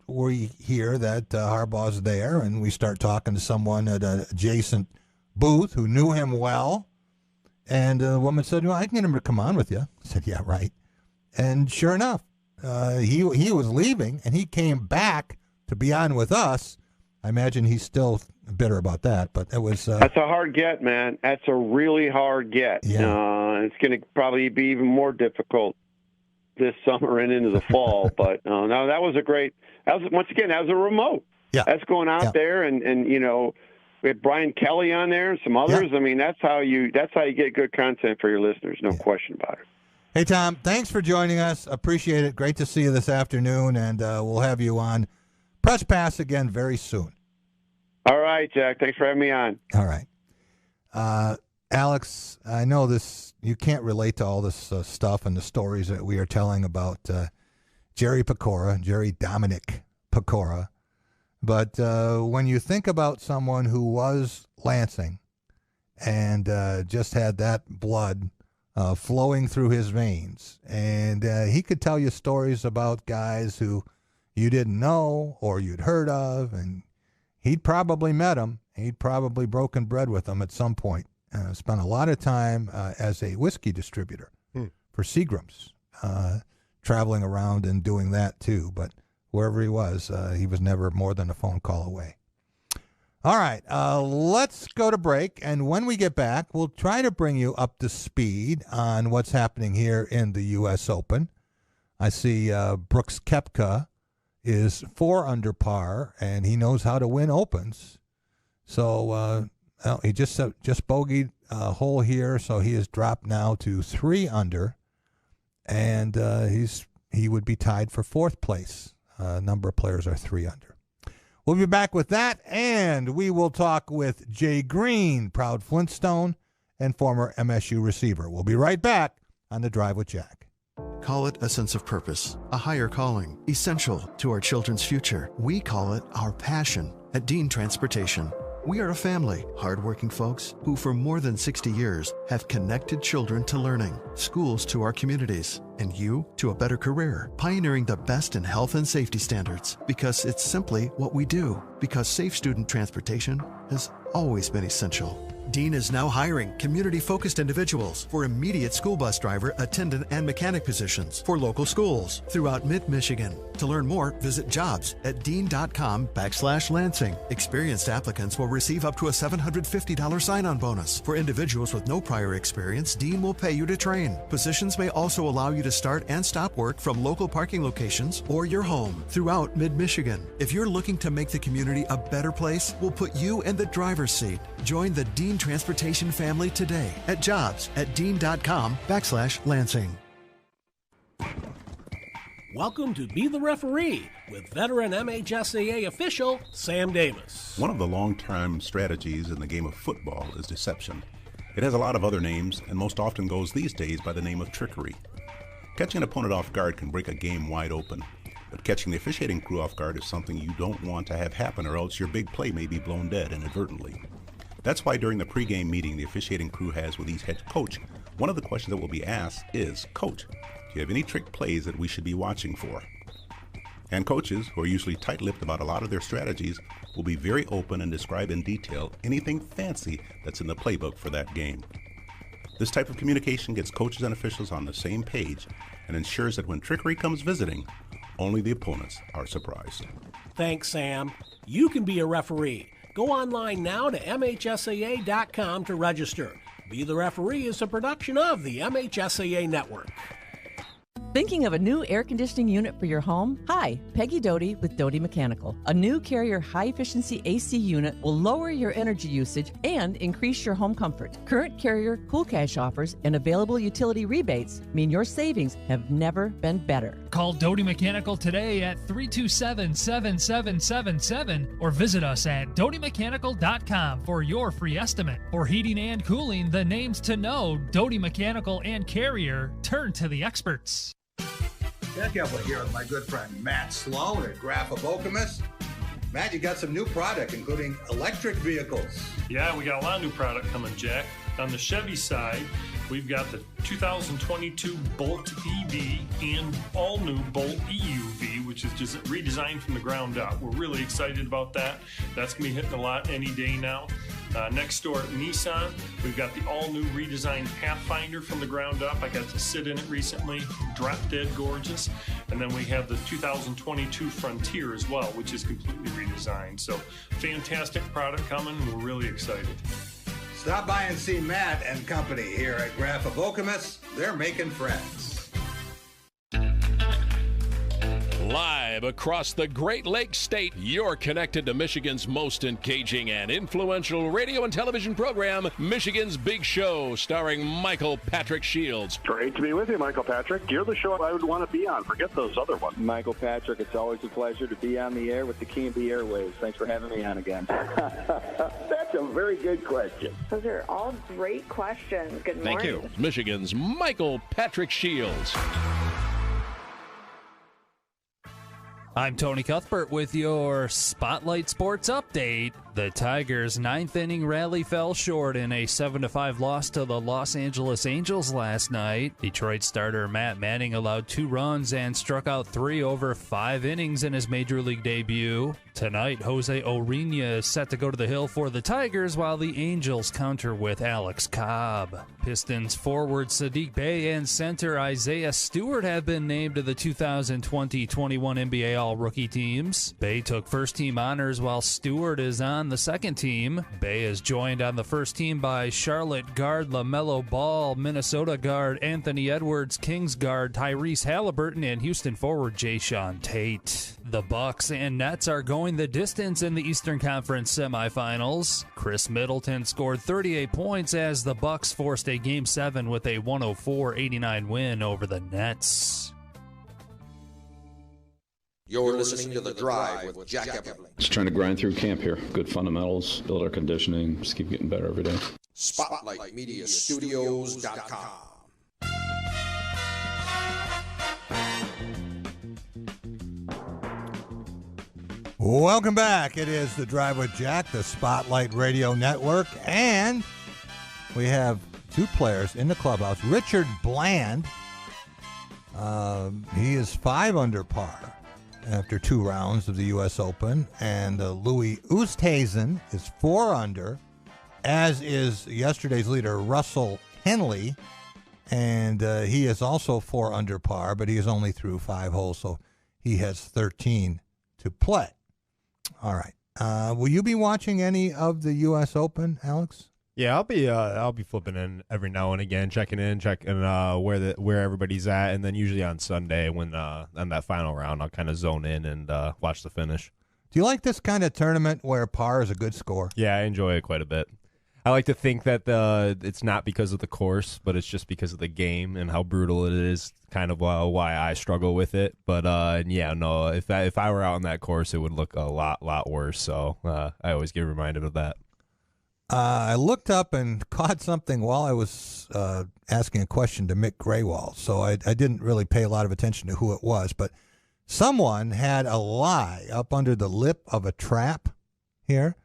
we hear that Harbaugh's there, and we start talking to someone at an adjacent booth who knew him well. And the woman said, well, I can get him to come on with you. I said, yeah, right. And sure enough, he was leaving, and he came back to be on with us. I imagine he's still bitter about that, but it was... That's a hard get, man. That's a really hard get. Yeah. It's going to probably be even more difficult this summer and into the fall. But no, that was a great... That was a remote. Yeah. That's going out there, and we had Brian Kelly on there and some others. Yeah. I mean, that's how you get good content for your listeners. No question about it. Hey, Tom, thanks for joining us. Appreciate it. Great to see you this afternoon, and we'll have you on Press Pass again very soon. All right, Jack. Thanks for having me on. All right. Alex, I know you can't relate to all this stuff and the stories that we are telling about Jerry Dominic Pecora. But when you think about someone who was Lansing and just had that blood flowing through his veins, and he could tell you stories about guys who you didn't know or you'd heard of, and he'd probably met them. He'd probably broken bread with them at some point. Spent a lot of time as a whiskey distributor for Seagram's, traveling around and doing that too. But wherever he was never more than a phone call away. All right, let's go to break. And when we get back, we'll try to bring you up to speed on what's happening here in the U.S. Open. I see Brooks Koepka is 4 under par, and he knows how to win opens. So he just bogeyed a hole here, so he has dropped now to 3 under, and he would be tied for 4th place. A number of players are 3 under. We'll be back with that, and we will talk with Jay Greene, proud Flintstone and former MSU receiver. We'll be right back on The Drive with Jack. Call it a sense of purpose, a higher calling, essential to our children's future. We call it our passion at Dean Transportation. We are a family, hardworking folks who for more than 60 years have connected children to learning, schools to our communities, and you to a better career, pioneering the best in health and safety standards because it's simply what we do, because safe student transportation has always been essential. Dean is now hiring community-focused individuals for immediate school bus driver, attendant, and mechanic positions for local schools throughout mid-Michigan. To learn more, visit jobs@dean.com/Lansing. Experienced applicants will receive up to a $750 sign-on bonus. For individuals with no prior experience, Dean will pay you to train. Positions may also allow you to start and stop work from local parking locations or your home throughout mid-Michigan. If you're looking to make the community a better place, we'll put you in the driver's seat. Join the Dean Transportation family today at jobs@dean.com/Lansing. Welcome to Be the Referee with veteran MHSAA official Sam Davis. One of the long-term strategies in the game of football is deception. It has a lot of other names and most often goes these days by the name of trickery. Catching an opponent off guard can break a game wide open, but catching the officiating crew off guard is something you don't want to have happen, or else your big play may be blown dead inadvertently. That's why during the pregame meeting the officiating crew has with each head coach, one of the questions that will be asked is, Coach, do you have any trick plays that we should be watching for? And coaches, who are usually tight-lipped about a lot of their strategies, will be very open and describe in detail anything fancy that's in the playbook for that game. This type of communication gets coaches and officials on the same page and ensures that when trickery comes visiting, only the opponents are surprised. Thanks, Sam. You can be a referee. Go online now to MHSAA.com to register. Be the Referee is a production of the MHSAA Network. Thinking of a new air conditioning unit for your home? Hi, Peggy Doty with Doty Mechanical. A new Carrier high-efficiency AC unit will lower your energy usage and increase your home comfort. Current Carrier Cool Cash offers and available utility rebates mean your savings have never been better. Call Doty Mechanical today at 327-7777 or visit us at dotymechanical.com for your free estimate. For heating and cooling, the names to know, Doty Mechanical and Carrier, turn to the experts. Jack Elwood here with my good friend Matt Sloan at Graph of Okemos. Matt, you got some new product, including electric vehicles. Yeah, we got a lot of new product coming, Jack. On the Chevy side, we've got the 2022 Bolt EV and all-new Bolt EUV, which is just redesigned from the ground up. We're really excited about that. That's going to be hitting a lot any day now. Next door at Nissan, we've got the all-new redesigned Pathfinder from the ground up. I got to sit in it recently, drop dead gorgeous. And then we have the 2022 Frontier as well, which is completely redesigned. So fantastic product coming, and we're really excited. Stop by and see Matt and company here at Graph of Okemos. They're making friends. Live across the Great Lakes State, you're connected to Michigan's most engaging and influential radio and television program, Michigan's Big Show, starring Michael Patrick Shields. Great to be with you, Michael Patrick. You're the show I would want to be on. Forget those other ones. Michael Patrick, it's always a pleasure to be on the air with the K&B Airways. Thanks for having me on again. That's a very good question. Those are all great questions. Good morning. Thank you. Michigan's Michael Patrick Shields. I'm Tony Cuthbert with your Spotlight Sports Update. The Tigers' ninth-inning rally fell short in a 7-5 loss to the Los Angeles Angels last night. Detroit starter Matt Manning allowed 2 runs and struck out 3 over 5 innings in his Major League debut. Tonight, Jose Urena is set to go to the hill for the Tigers while the Angels counter with Alex Cobb. Pistons forward Sadiq Bey and center Isaiah Stewart have been named to the 2020-21 NBA All-Rookie teams. Bey took first-team honors while Stewart is on the second team. Bey is joined on the first team by Charlotte guard LaMelo Ball, Minnesota guard Anthony Edwards, Kings guard Tyrese Halliburton, and Houston forward Jayshawn Tate. The Bucks and Nets are going the distance in the Eastern Conference semifinals. Chris Middleton scored 38 points as the Bucks forced a Game 7 with a 104-89 win over the Nets. You're listening to The Drive with Jack Everly. Just trying to grind through camp here. Good fundamentals, build our conditioning, just keep getting better every day. SpotlightMediaStudios.com. Welcome back. It is The Drive with Jack, the Spotlight Radio Network, and we have 2 players in the clubhouse. Richard Bland, he is 5 under par after 2 rounds of the U.S. Open, and Louis Oosthuizen is 4 under, as is yesterday's leader Russell Henley, and he is also 4 under par, but he is only through 5 holes, so he has 13 to play. All right. Will you be watching any of the U.S. Open, Alex? Yeah, I'll be flipping in every now and again, checking where everybody's at, and then usually on Sunday when on that final round, I'll kind of zone in and watch the finish. Do you like this kind of tournament where par is a good score? Yeah, I enjoy it quite a bit. I like to think that it's not because of the course, but it's just because of the game and how brutal it is. Kind of why I struggle with it. But yeah, no, if I were out on that course, it would look a lot worse. So I always get reminded of that. I looked up and caught something while I was asking a question to Mick Grewal, so I didn't really pay a lot of attention to who it was, but someone had a lie up under the lip of a trap here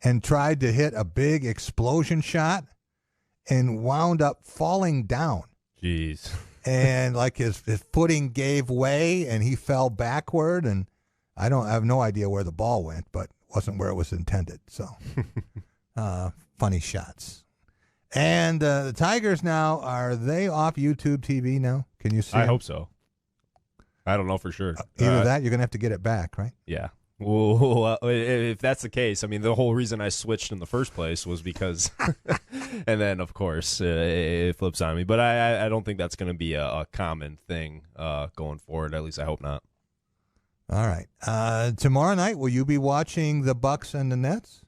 and tried to hit a big explosion shot and wound up falling down. Jeez. And like his footing gave way and he fell backward, and I have no idea where the ball went, but wasn't where it was intended. So funny shots. And the Tigers now, are they off YouTube TV now? Can you see I them? hope so. I don't know for sure. Either that, you're going to have to get it back, right? Yeah. Well, if that's the case, I mean, the whole reason I switched in the first place was because, and then of course it flips on me. But I don't think that's going to be a common thing going forward. At least I hope not. All right. Tomorrow night, will you be watching the Bucks and the Nets?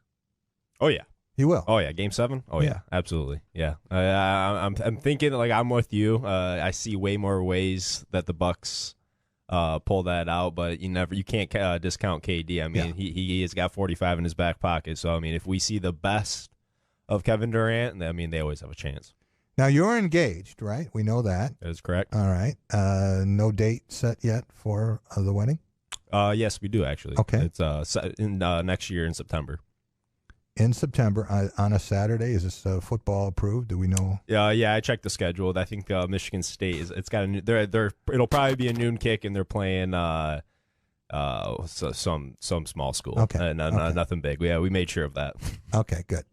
Oh yeah, you will. Oh yeah, Game 7. Oh yeah, absolutely. Yeah, I'm thinking like I'm with you. I see way more ways that the Bucks pull that out, but you can't discount KD. I mean, he has got 45 in his back pocket. So I mean, if we see the best of Kevin Durant, I mean, they always have a chance. Now you're engaged, right? We know that. That is correct. All right. No date set yet for the wedding? Yes, we do actually. Okay. It's in next year in September. In September on a Saturday. Is this football approved? Do we know? Yeah, I checked the schedule. I think Michigan State it's got it'll probably be a noon kick, and they're playing some small school. Okay. Nothing big. Yeah, we made sure of that. Okay, good.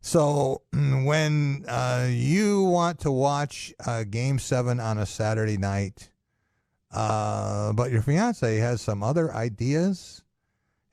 So when you want to watch Game 7 on a Saturday night, but your fiance has some other ideas,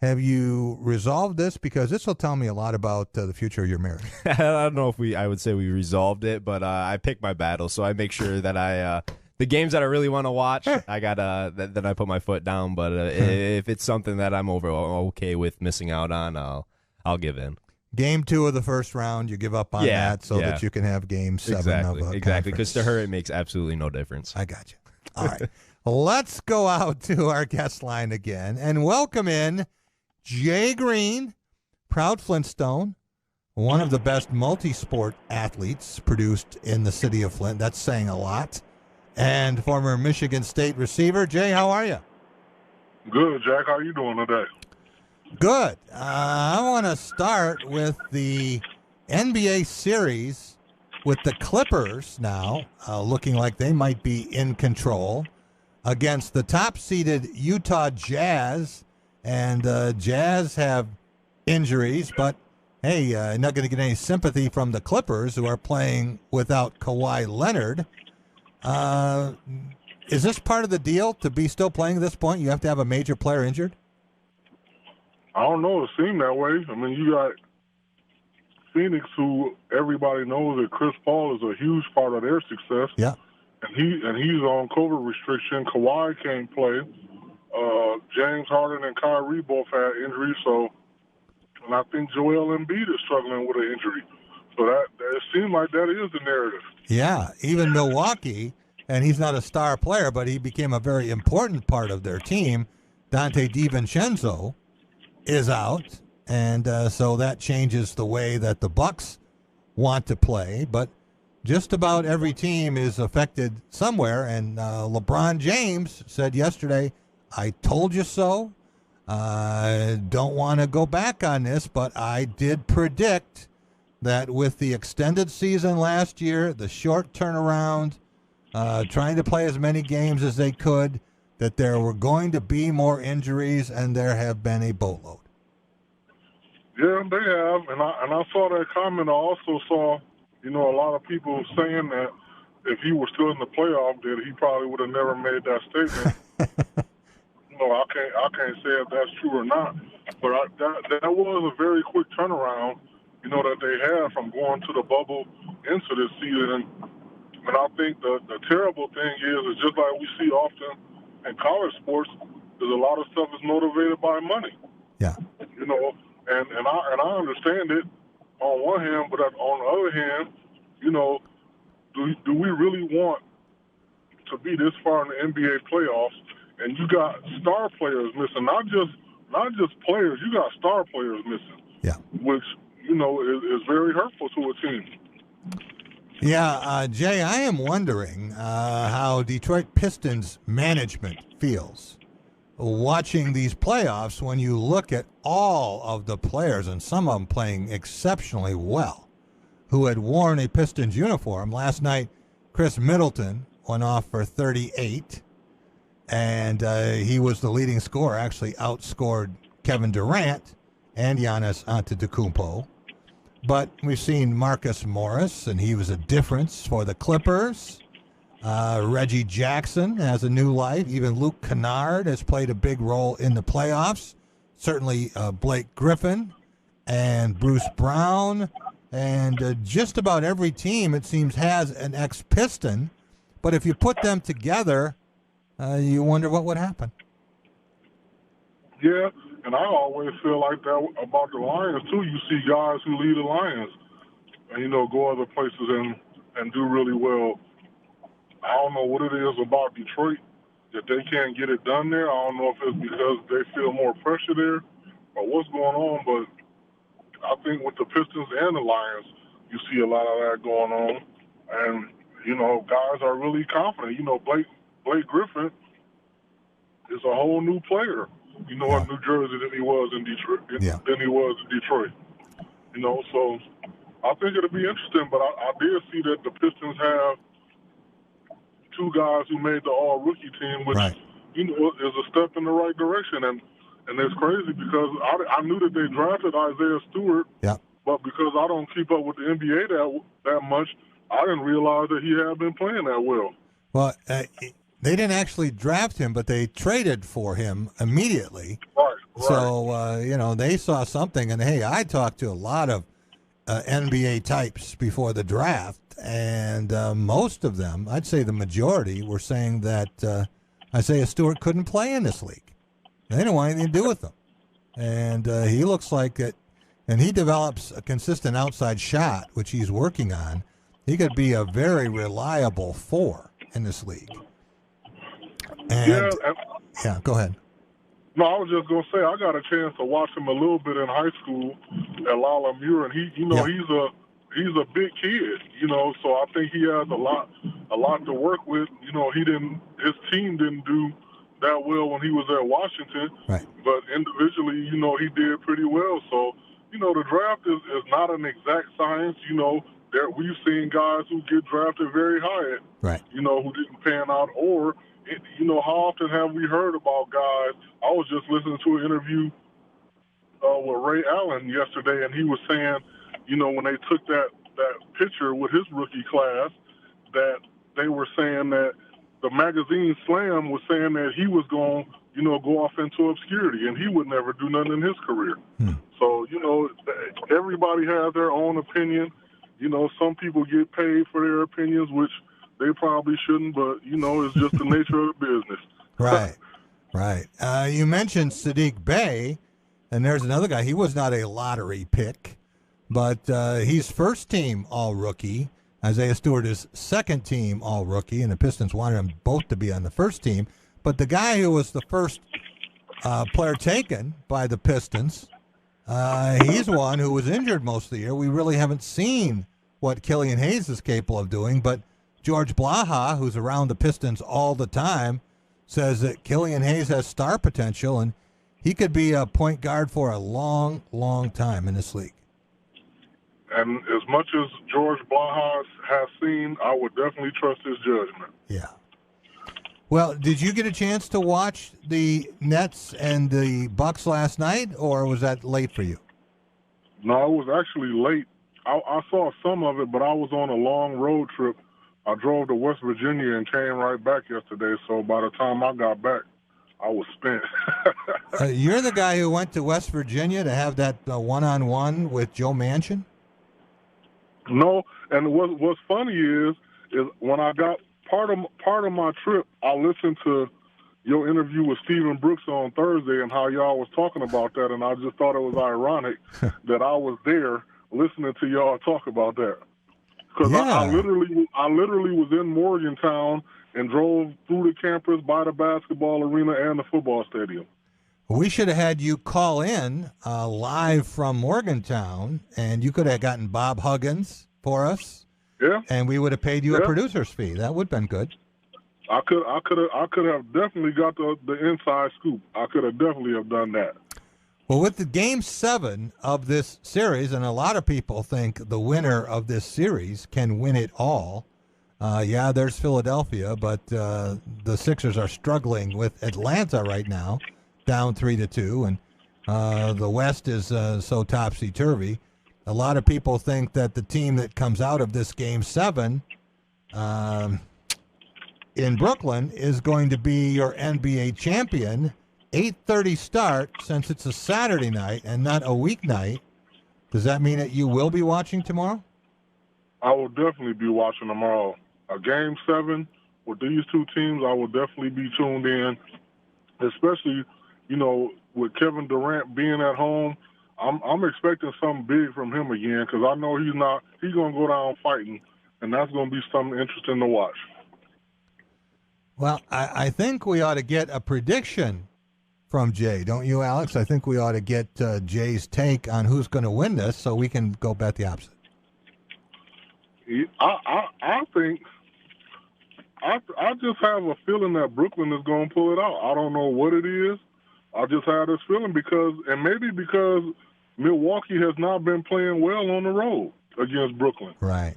have you resolved this? Because this will tell me a lot about the future of your marriage. I don't know if I would say we resolved it, but I pick my battles, so I make sure that the games that I really want to watch, I gotta then I put my foot down. But if it's something that I'm okay with missing out on, I'll give in. Game 2 of the first round, you give up on that so that you can have Game 7 of a Exactly, because to her it makes absolutely no difference. I got you. All right. Let's go out to our guest line again and welcome in Jay Greene, proud Flintstone, one of the best multi-sport athletes produced in the city of Flint. That's saying a lot. And former Michigan State receiver. Jay, how are you? Good, Jack. How are you doing today? Good. I want to start with the NBA series with the Clippers now looking like they might be in control against the top-seeded Utah Jazz. And Jazz have injuries, but, hey, not going to get any sympathy from the Clippers, who are playing without Kawhi Leonard. Is this part of the deal to be still playing at this point? You have to have a major player injured? I don't know. It seemed that way. I mean, you got Phoenix, who everybody knows that Chris Paul is a huge part of their success. Yeah. And he's on COVID restriction. Kawhi can't play. James Harden and Kyrie both had injuries, and I think Joel Embiid is struggling with an injury. So that it seems like that is the narrative. Yeah, even Milwaukee, and he's not a star player, but he became a very important part of their team. Dante DiVincenzo is out, and so that changes the way that the Bucks want to play. But just about every team is affected somewhere, and LeBron James said yesterday, I told you so. I don't want to go back on this, but I did predict that with the extended season last year, the short turnaround, trying to play as many games as they could, that there were going to be more injuries, and there have been a boatload. Yeah, they have, and I saw that comment. I also saw, a lot of people saying that if he were still in the playoff, that he probably would have never made that statement. I can't say if that's true or not, but that was a very quick turnaround, that they had from going to the bubble into this season. And I think the terrible thing is just like we see often in college sports, is a lot of stuff is motivated by money. Yeah. And I understand it on one hand, but on the other hand, do we really want to be this far in the NBA playoffs? And you got star players missing, not just players. You got star players missing. Yeah. Which is very hurtful to a team. Yeah, Jay, I am wondering how Detroit Pistons management feels watching these playoffs when you look at all of the players, and some of them playing exceptionally well, who had worn a Pistons uniform. Last night, Chris Middleton went off for 38, and he was the leading scorer, actually outscored Kevin Durant and Giannis Antetokounmpo. But we've seen Marcus Morris, and he was a difference for the Clippers. Reggie Jackson has a new life. Even Luke Kennard has played a big role in the playoffs. Certainly Blake Griffin and Bruce Brown. And just about every team, it seems, has an ex-Piston. But if you put them together, you wonder what would happen. Yeah, and I always feel like that about the Lions, too. You see guys who lead the Lions and, go other places and do really well. I don't know what it is about Detroit that they can't get it done there. I don't know if it's because they feel more pressure there or what's going on, but I think with the Pistons and the Lions, you see a lot of that going on. And, guys are really confident. Blake Griffin is a whole new player, in New Jersey than he was in Detroit. So I think it'll be interesting, but I did see that the Pistons have two guys who made the all-rookie team, which, is a step in the right direction. And it's crazy because I knew that they drafted Isaiah Stewart, but because I don't keep up with the NBA that much, I didn't realize that he had been playing that well. Well, they didn't actually draft him, but they traded for him immediately. Right. So, they saw something. And, hey, I talked to a lot of NBA types before the draft, and most of them, I'd say the majority, were saying that Isaiah Stewart couldn't play in this league. They didn't want anything to do with him. And he looks like it, and he develops a consistent outside shot, which he's working on. He could be a very reliable 4 in this league. And, go ahead. No, I was just going to say, I got a chance to watch him a little bit in high school at Lala Muir, and he's a big kid, so I think he has a lot to work with. His team didn't do that well when he was at Washington, but individually, he did pretty well. So, the draft is not an exact science. We've seen guys who get drafted very high, who didn't pan out, or how often have we heard about guys? I was just listening to an interview with Ray Allen yesterday, and he was saying, when they took that picture with his rookie class, that they were saying that the magazine Slam was saying that he was going, go off into obscurity, and he would never do nothing in his career. So, everybody has their own opinion. Some people get paid for their opinions, which they probably shouldn't, but, it's just the nature of the business. Right. You mentioned Sadiq Bey, and there's another guy. He was not a lottery pick, but he's first-team all-rookie. Isaiah Stewart is second-team all-rookie, and the Pistons wanted them both to be on the first team. But the guy who was the first player taken by the Pistons, he's one who was injured most of the year. We really haven't seen what Killian Hayes is capable of doing, but George Blaha, who's around the Pistons all the time, says that Killian Hayes has star potential, and he could be a point guard for a long, long time in this league. And as much as George Blaha has seen, I would definitely trust his judgment. Yeah. Well, did you get a chance to watch the Nets and the Bucks last night, or was that late for you? No, it was actually late. I saw some of it, but I was on a long road trip. I drove to West Virginia and came right back yesterday, so by the time I got back, I was spent. You're the guy who went to West Virginia to have that one-on-one with Joe Manchin? No, and what's funny is when I got part of my trip, I listened to your interview with Stephen Brooks on Thursday and how y'all was talking about that, and I just thought it was ironic that I was there listening to y'all talk about that. Because I literally was in Morgantown and drove through the campus by the basketball arena and the football stadium. We should have had you call in live from Morgantown, and you could have gotten Bob Huggins for us. Yeah. And we would have paid you a producer's fee. That would have been good. I could have definitely got the inside scoop. I could have definitely have done that. Well, with the Game 7 of this series, and a lot of people think the winner of this series can win it all. There's Philadelphia, but the Sixers are struggling with Atlanta right now, down 3-2, and the West is so topsy-turvy. A lot of people think that the team that comes out of this Game 7 in Brooklyn is going to be your NBA champion. 8:30 start, since it's a Saturday night and not a weeknight. Does that mean that you will be watching tomorrow? I will definitely be watching tomorrow. A Game 7 with these two teams, I will definitely be tuned in, especially, with Kevin Durant being at home. I'm expecting something big from him again because I know he's going to go down fighting, and that's going to be something interesting to watch. Well, I think we ought to get a prediction from Jay, don't you, Alex? I think we ought to get Jay's take on who's going to win this so we can go bet the opposite. I think I just have a feeling that Brooklyn is going to pull it out. I don't know what it is. I just have this feeling because Milwaukee has not been playing well on the road against Brooklyn. Right.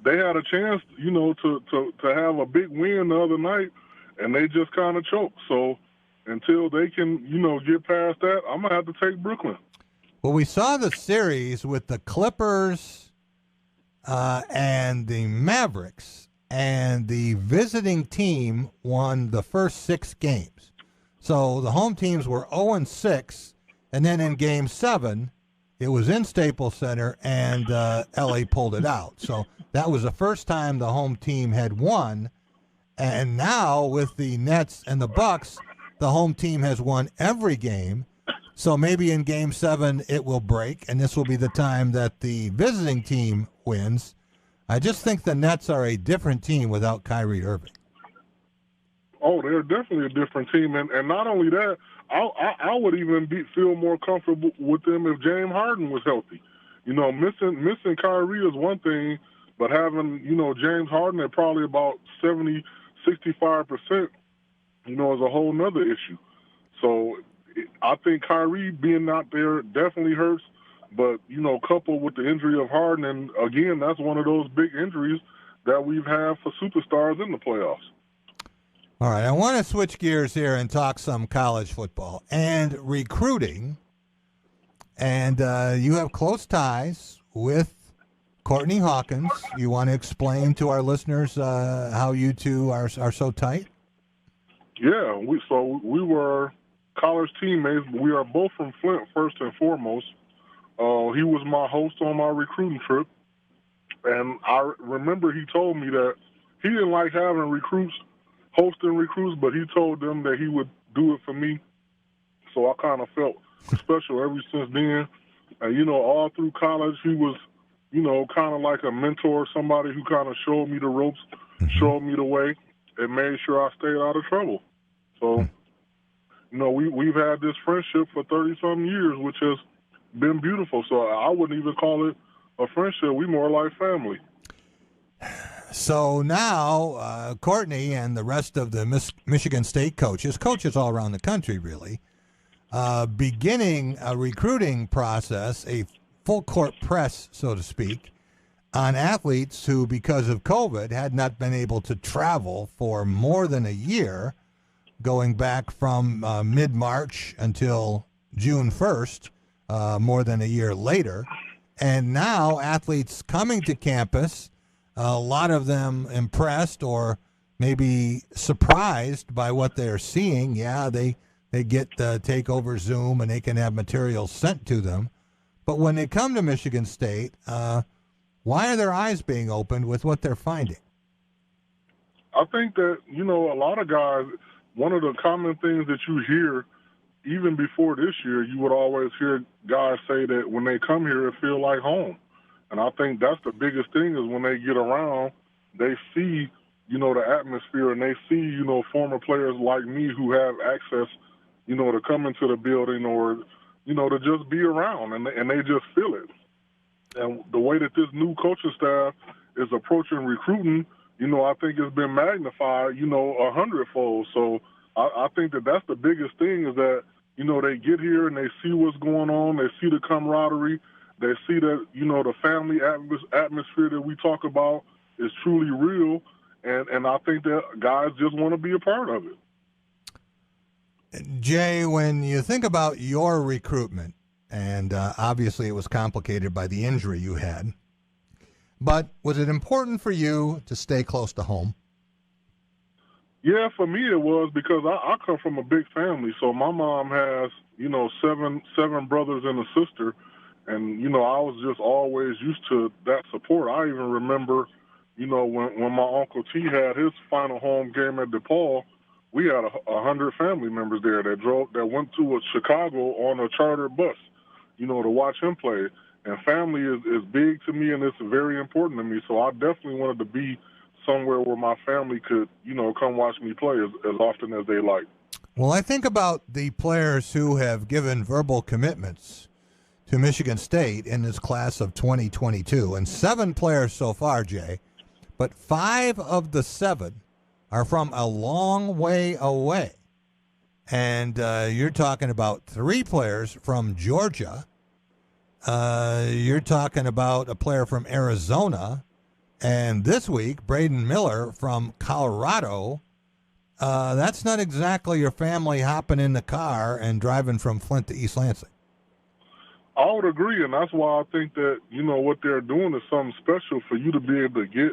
They had a chance, to have a big win the other night, and they just kind of choked. So until they can, get past that, I'm going to have to take Brooklyn. Well, we saw the series with the Clippers and the Mavericks, and the visiting team won the first 6 games. So the home teams were 0-6, and then in Game 7, it was in Staples Center, and L.A. pulled it out. So that was the first time the home team had won, and now with the Nets and the Bucks, the home team has won every game. So maybe in Game 7 it will break, and this will be the time that the visiting team wins. I just think the Nets are a different team without Kyrie Irving. Oh, they're definitely a different team. And not only that, I would even feel more comfortable with them if James Harden was healthy. Missing Kyrie is one thing, but having, James Harden at probably about 70, 65%, is a whole nother issue. So I think Kyrie being not there definitely hurts. But, coupled with the injury of Harden, and again, that's one of those big injuries that we've had for superstars in the playoffs. All right, I want to switch gears here and talk some college football and recruiting. And you have close ties with Courtney Hawkins. You want to explain to our listeners how you two are so tight? Yeah, we were college teammates. We are both from Flint, first and foremost. He was my host on my recruiting trip, and I remember he told me that he didn't like having hosting recruits, but he told them that he would do it for me. So I kind of felt special ever since then. And, all through college, he was, kind of like a mentor, somebody who kind of showed me the ropes, showed me the way, and made sure I stayed out of trouble. So, we've had this friendship for 30-some years, which has been beautiful. So I wouldn't even call it a friendship. We more like family. So now Courtney and the rest of the Michigan State coaches all around the country really, beginning a recruiting process, a full court press, so to speak, on athletes who, because of COVID, had not been able to travel for more than a year, going back from mid-March until June 1st, more than a year later. And now athletes coming to campus, a lot of them impressed or maybe surprised by what they're seeing. Yeah, they get take over Zoom and they can have materials sent to them. But when they come to Michigan State, why are their eyes being opened with what they're finding? I think that, a lot of guys, one of the common things that you hear, even before this year, you would always hear guys say that when they come here, it feels like home. And I think that's the biggest thing is when they get around, they see, the atmosphere, and they see, former players like me who have access, to come into the building or, to just be around, and they just feel it. And the way that this new coaching staff is approaching recruiting, I think it's been magnified, 100-fold. So I think that that's the biggest thing is that, they get here and they see what's going on. They see the camaraderie. They see that, the family atmosphere that we talk about is truly real. And I think that guys just want to be a part of it. Jay, when you think about your recruitment, and obviously it was complicated by the injury you had, but was it important for you to stay close to home? Yeah, for me it was because I come from a big family. So my mom has, seven brothers and a sister. And, I was just always used to that support. I even remember, when my Uncle T had his final home game at DePaul, we had 100 family members there that went to Chicago on a charter bus, to watch him play. And family is big to me, and it's very important to me. So I definitely wanted to be somewhere where my family could, come watch me play as often as they like. Well, I think about the players who have given verbal commitments to Michigan State in this class of 2022, and 7 players so far, Jay, but 5 of the 7 are from a long way away. And you're talking about 3 players from Georgia. You're talking about a player from Arizona. And this week, Braden Miller from Colorado. That's not exactly your family hopping in the car and driving from Flint to East Lansing. I would agree, and that's why I think that, what they're doing is something special for you to be able to get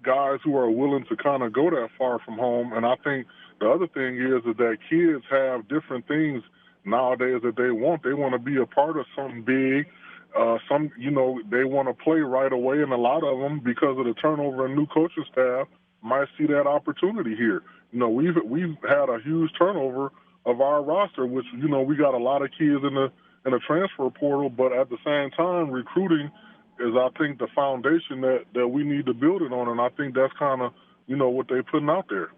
guys who are willing to kind of go that far from home. And I think the other thing is that kids have different things nowadays that they want. They want to be a part of something big. They want to play right away, and a lot of them, because of the turnover and new coaching staff, might see that opportunity here. We've had a huge turnover of our roster, which, we got a lot of kids in the transfer portal, but at the same time, recruiting is, I think, the foundation that we need to build it on, and I think that's kind of, what they're putting out there.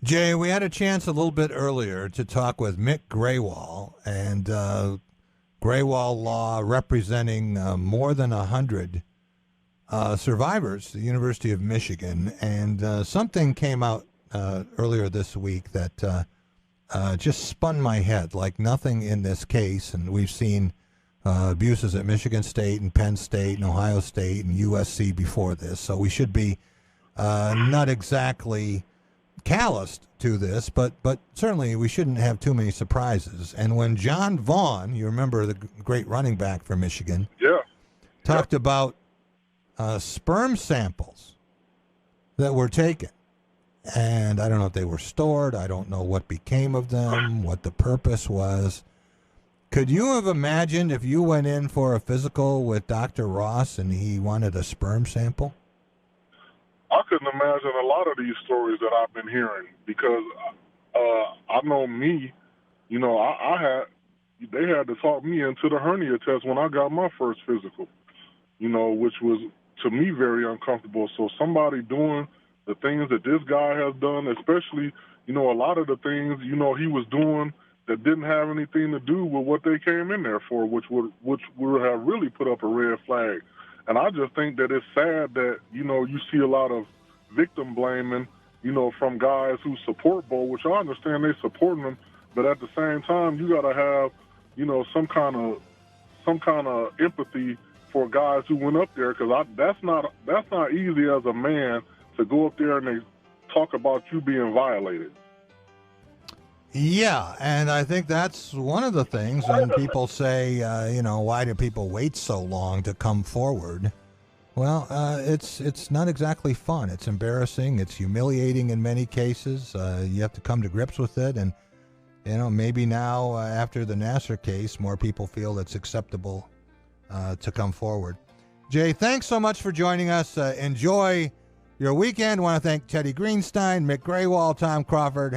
Jay, we had a chance a little bit earlier to talk with Mick Grewal, and Grewal Law representing more than 100 survivors, the University of Michigan, and something came out earlier this week that just spun my head like nothing in this case. And we've seen abuses at Michigan State and Penn State and Ohio State and USC before this, so we should be not exactly calloused to this, but certainly we shouldn't have too many surprises. And when John Vaughn, you remember the great running back for Michigan, talked about sperm samples that were taken, and I don't know if they were stored, I don't know what became of them, what the purpose was. Could you have imagined if you went in for a physical with Dr. Ross and he wanted a sperm sample? I couldn't imagine a lot of these stories that I've been hearing, because I know me, they had to talk me into the hernia test when I got my first physical, which was, to me, very uncomfortable. So somebody doing the things that this guy has done, especially, a lot of the things, he was doing that didn't have anything to do with what they came in there for, which would have really put up a red flag. And I just think that it's sad that, you see a lot of victim blaming, from guys who support Bo, which I understand they supporting them, but at the same time, you got to have, some kind of empathy for guys who went up there, because that's not easy as a man to go up there and they talk about you being violated. Yeah, and I think that's one of the things when people say, why do people wait so long to come forward? Well, it's not exactly fun. It's embarrassing. It's humiliating in many cases. You have to come to grips with it, and maybe now after the Nassar case, more people feel it's acceptable to come forward. Jay, thanks so much for joining us. Enjoy your weekend. I want to thank Teddy Greenstein, Mick Grewal, Tom Crawford.